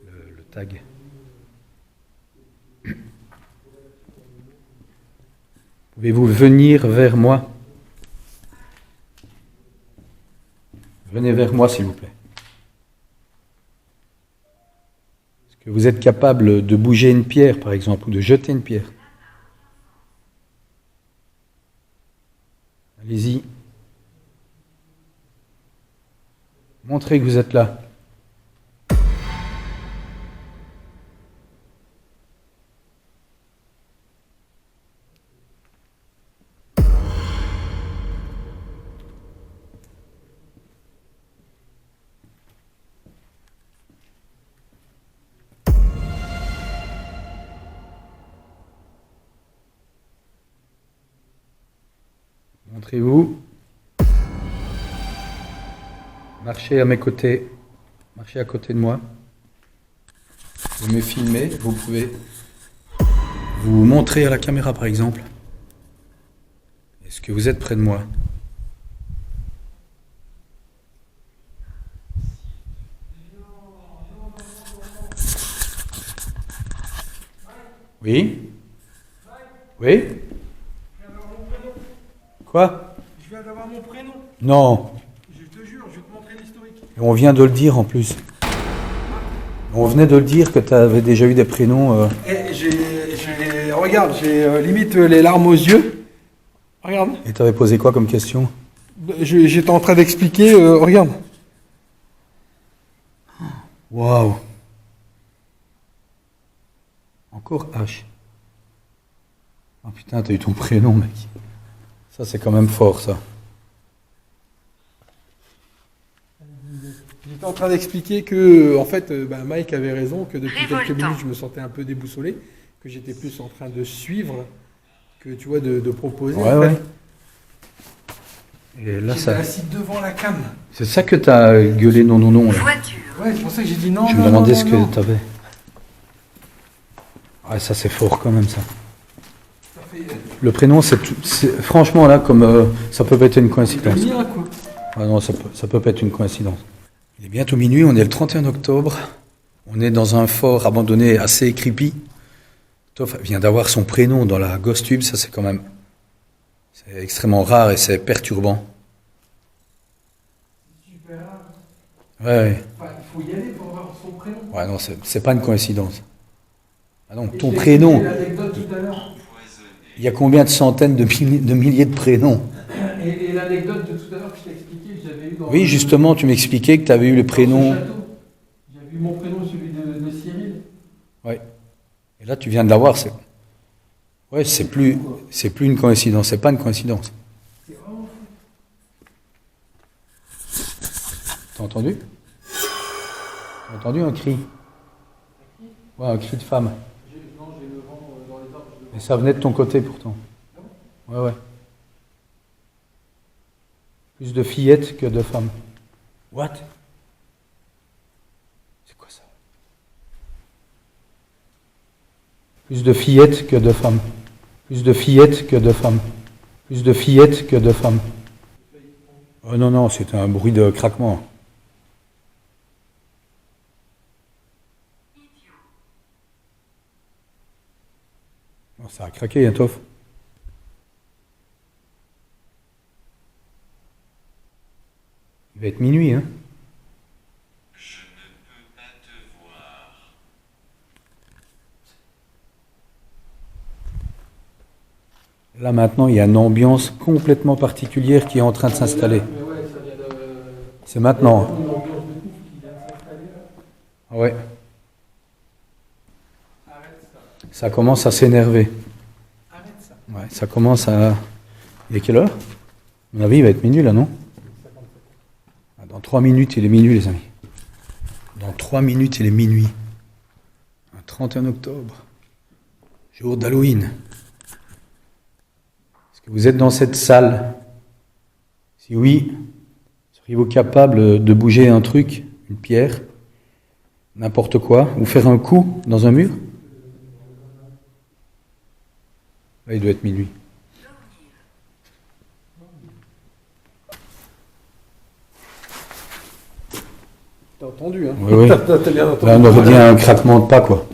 Le tag. Pouvez-vous venir vers moi? Venez vers moi, s'il vous plaît. Est-ce que vous êtes capable de bouger une pierre, par exemple, ou de jeter une pierre? Allez-y. Montrez que vous êtes là. Montrez-vous. Marchez à mes côtés. Marchez à côté de moi. Vous me filmez. Vous pouvez vous montrer à la caméra, par exemple. Est-ce que vous êtes près de moi? Oui? Oui? Quoi? Je viens d'avoir mon prénom. Non. Je te jure, je vais te montrer l'historique. Et on vient de le dire en plus. On venait de le dire que tu avais déjà eu des prénoms. Regarde, j'ai limite les larmes aux yeux. Regarde. Et tu avais posé quoi comme question? J'étais en train d'expliquer, regarde. Waouh. Encore H. Oh putain, t'as eu ton prénom, mec. Ça, c'est quand même fort, ça. J'étais en train d'expliquer que, en fait, Mike avait raison, que depuis quelques Révoltant. minutes, je me sentais un peu déboussolé, que j'étais plus en train de suivre que, tu vois, de proposer. Ouais, en fait. ouais. Et là, J'étais ça... assis devant la cam. C'est ça que t'as gueulé non, non, non, là. Voiture. Ouais, c'est pour ça que j'ai dit non, Je non, me demandais non, ce non. que t'avais. Ouais, ça, c'est fort quand même, ça. Ça fait Le prénom, franchement, là, comme ça peut pas être une coïncidence. le mien, quoi. Ah non, ça peut pas être une coïncidence. Il est bientôt minuit, on est le 31 octobre. On est dans un fort abandonné assez creepy. Toff vient d'avoir son prénom dans la Ghost Tube, ça c'est quand même... C'est extrêmement rare et c'est perturbant. Super rare. Ouais. Enfin, il faut y aller pour avoir son prénom. Ouais, non, c'est pas une coïncidence. Ah non, Et ton je t'ai prénom, expliqué l'anecdote tout à l'heure. il y a combien de centaines de milliers de prénoms? Et l'anecdote de tout à l'heure que je t'ai expliqué, que j'avais eu dans... Oui, justement, tu m'expliquais que tu avais eu le dans ce prénom... château. J'avais eu mon prénom, celui de Cyril. Ouais. Et là, tu viens de l'avoir. Ouais, c'est plus une coïncidence. C'est pas une coïncidence. C'est vraiment fou. T'as entendu? T'as entendu un cri? Ouais, un cri de femme. Non, j'ai le vent dans les arbres. Et ça venait de ton côté pourtant. Ouais, ouais. Plus de fillettes que de femmes. What? C'est quoi ça? Plus de fillettes que de femmes. Plus de fillettes que de femmes. Plus de fillettes que de femmes. Oh non, non, c'était un bruit de craquement. Oh, ça a craqué, hein, Toff. Il va être minuit, hein. Là maintenant, il y a une ambiance complètement particulière qui est en train de s'installer. Mais ouais, ça vient de... C'est maintenant. Une ambiance de ouf qui vient de s'installer là. Ah ouais. Arrête ça. Ça commence à s'énerver. Arrête ça. Ouais, ça commence à... Il est quelle heure? À mon avis, il va être minuit là, non? 57. Ah, dans 3 minutes, il est minuit, les amis. Dans 3 minutes, il est minuit. Un 31 octobre. Jour d'Halloween. Est-ce que vous êtes dans cette salle? Si oui, seriez-vous capable de bouger un truc, une pierre, n'importe quoi, ou faire un coup dans un mur? Là, il doit être minuit. T'as entendu, hein? Oui, oui. T'as bien entendu. Là, on aurait dit un craquement de pas, quoi.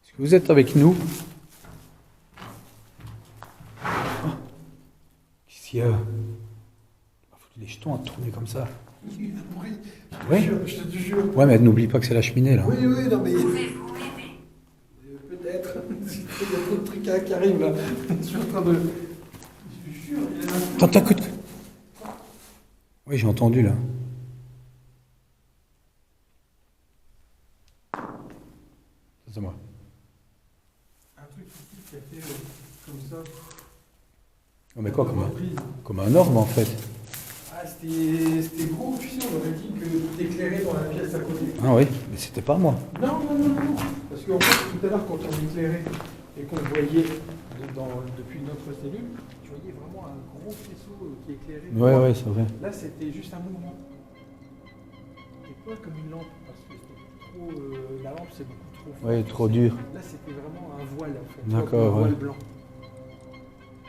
Est-ce que vous êtes avec nous? Oh. Qu'est-ce qu'il y a? On va foutre les jetons à tourner comme ça. Oui, Oui. je te jure. Ouais, mais n'oublie pas que c'est la cheminée, là. Oui, non, mais Pouvez-vous m'aider? peut-être. Il y a trop de trucs qui arrivent là. Je suis en train de. Je te jure, il y a un- Attends, écoute. Oui, j'ai entendu, là. Ça, c'est moi. un truc qui a fait comme ça. Oh, mais quoi, Reprise. comme un orbe, en fait. Ah, c'était gros, tu sais, on aurait dit que t'éclairais dans la pièce à côté. Ah oui, mais c'était pas moi. Non. Parce qu'en fait, tout à l'heure, quand on éclairait et qu'on voyait depuis notre cellule, tu voyais vraiment un gros faisceau qui éclairait. Ouais, c'est vrai. Là, c'était juste un mouvement. C'était pas comme une lampe, parce que c'était trop. La lampe, c'est beaucoup trop fort. Ouais, trop dur. Là, c'était vraiment un voile, en fait. D'accord, Un voile ouais. blanc.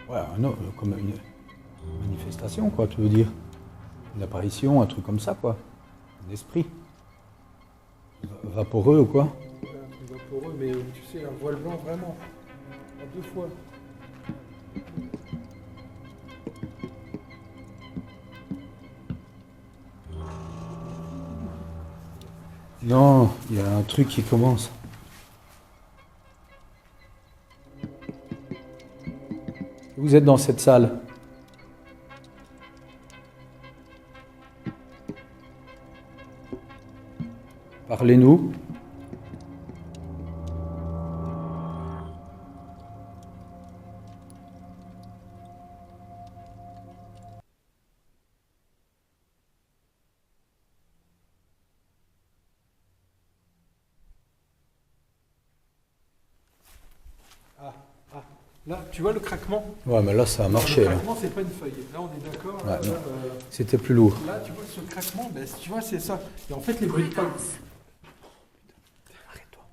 Ouais, non, comme une manifestation, quoi, tu veux dire. Une apparition, un truc comme ça, quoi. Un esprit. Vaporeux ou quoi? Un truc vaporeux, mais tu sais, un voile blanc, vraiment. À 2 fois. Non, il y a un truc qui commence. Vous êtes dans cette salle. Parlez-nous. Là, tu vois le craquement? Ouais, mais là, ça a marché. Le Là. craquement, c'est pas une feuille. Là, on est d'accord. Ouais, non. Là, C'était plus lourd. là, tu vois, ce craquement, ben, tu vois, c'est ça. Et en fait, les bruits de pas. Prudence. Arrête-toi.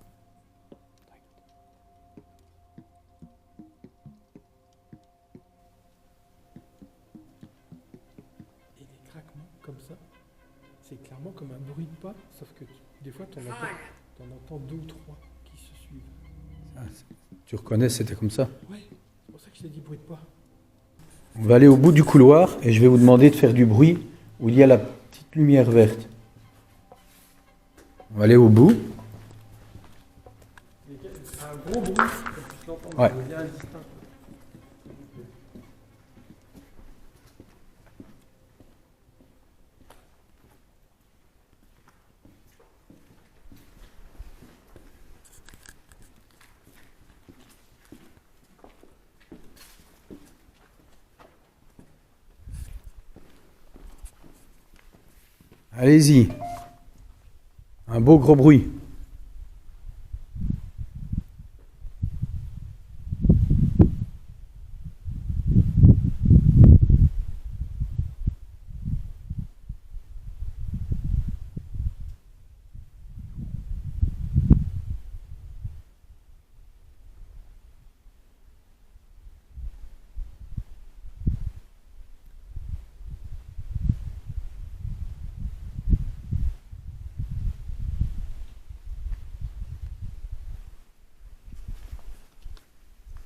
Et les craquements, comme ça, c'est clairement comme un bruit de pas, sauf que des fois, Vol. t'en entends 2 ou 3 qui se suivent. Ah, tu reconnais, c'était comme ça. Ouais, c'est pour ça que je t'ai dit bruit de pas. On va aller au bout du couloir et je vais vous demander de faire du bruit où il y a la petite lumière verte. On va aller au bout. Un gros bruit, que tu l'entends Ouais. bien distinct. Allez-y. Un beau gros bruit.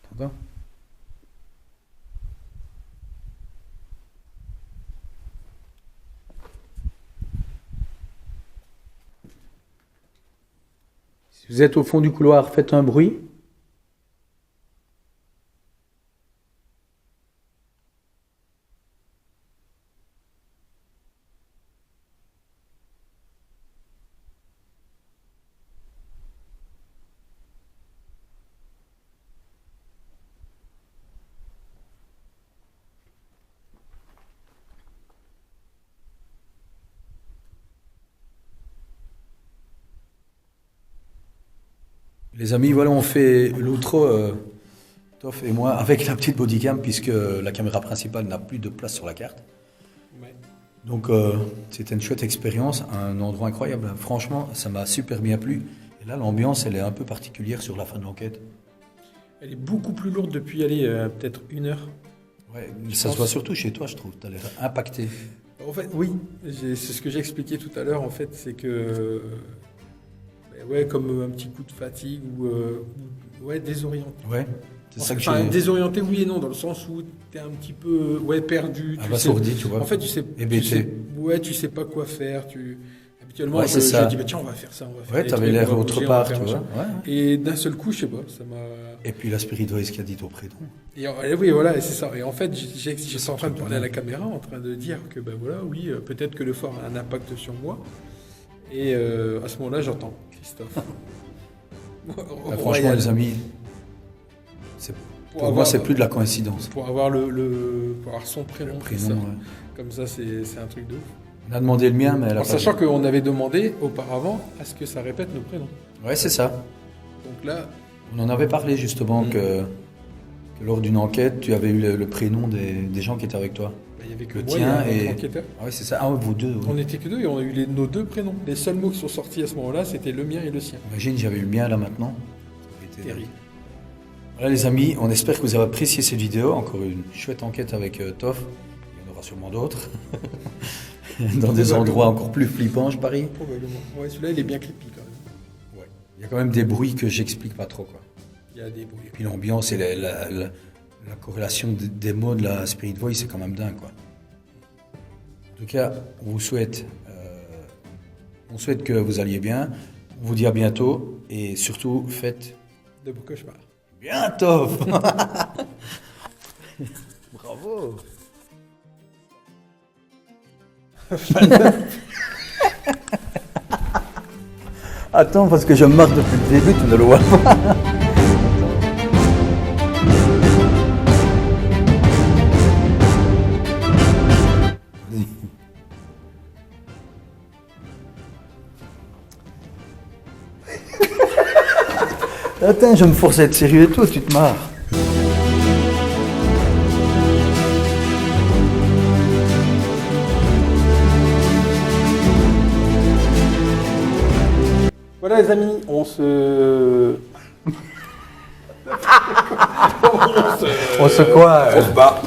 T'entends? Si vous êtes au fond du couloir, faites un bruit. Les amis, voilà, on fait l'outro, Toff et moi, avec la petite bodycam, puisque la caméra principale n'a plus de place sur la carte. Ouais. Donc, c'était une chouette expérience, un endroit incroyable. Franchement, ça m'a super bien plu. Et là, l'ambiance, elle est un peu particulière sur la fin de l'enquête. Elle est beaucoup plus lourde depuis, peut-être 1 heure. Ouais, ça se voit surtout chez toi, je trouve. Tu as l'air impacté. En fait, oui, c'est ce que j'ai expliqué tout à l'heure, en fait, c'est que, ouais, comme un petit coup de fatigue ou ouais, désorienté. Ouais, c'est ça que Enfin, j'ai... désorienté, oui et non, dans le sens où tu es un petit peu perdu. Abasourdi, tu vois. En fait, tu sais pas quoi faire. Habituellement, Ouais, c'est j'ai ça. dit, bah, tiens, on va faire ça, on va faire Ouais, des t'avais trucs, l'air on va autre bouger, on part, va faire tu vois. machin. Ouais. Et d'un seul coup, je sais pas, ça m'a... Et puis la Spirit Voice qui a dit ton prénom. Et oui, voilà, et c'est ça. Et en fait, j'étais en train de parler à la caméra, en train de dire que, ben voilà, oui, peut-être que le fort a un impact sur moi. Et à ce moment-là, j'entends Christophe. Franchement, les amis, pour moi, c'est plus de la coïncidence. Pour avoir pour avoir son prénom, Le prénom, ça. ouais. Comme ça, c'est un truc de ouf. On a demandé le mien, mais elle a En pas sachant dit. qu'on avait demandé auparavant à ce que ça répète nos prénoms. Ouais, c'est ça. Donc là, On en avait parlé justement que lors d'une enquête, tu avais eu le prénom des gens qui étaient avec toi. il y avait que Le moi tien et un et... autre enquêteur. Ah ouais, c'est ça. Ah ouais, vous deux. On Ouais. n'était que deux et on a eu nos 2 prénoms. Les seuls mots qui sont sortis à ce moment-là, c'était le mien et le sien. Imagine, j'avais eu le mien là maintenant. Ça aurait été Terrible. Voilà les amis, on espère que vous avez apprécié cette vidéo. Encore une chouette enquête avec Toff. Il y en aura sûrement d'autres. Dans des endroits encore plus flippants, je parie. Probablement. Ouais, celui-là, il est bien creepy quand même. Ouais. Il y a quand même des bruits que j'explique pas trop, quoi. Il y a des bruits. Et puis l'ambiance et la corrélation des mots de la Spirit Voice, c'est quand même dingue, quoi. En tout cas, on vous souhaite, que vous alliez bien. On vous dit à bientôt et surtout, faites De beaux cauchemars. bientôt. Bravo. Attends, parce que je marque depuis le début, tu ne le vois pas. Vas-y. Attends, je me force à être sérieux et tout, tu te marres. Voilà les amis, on se... On se quoi On se bat.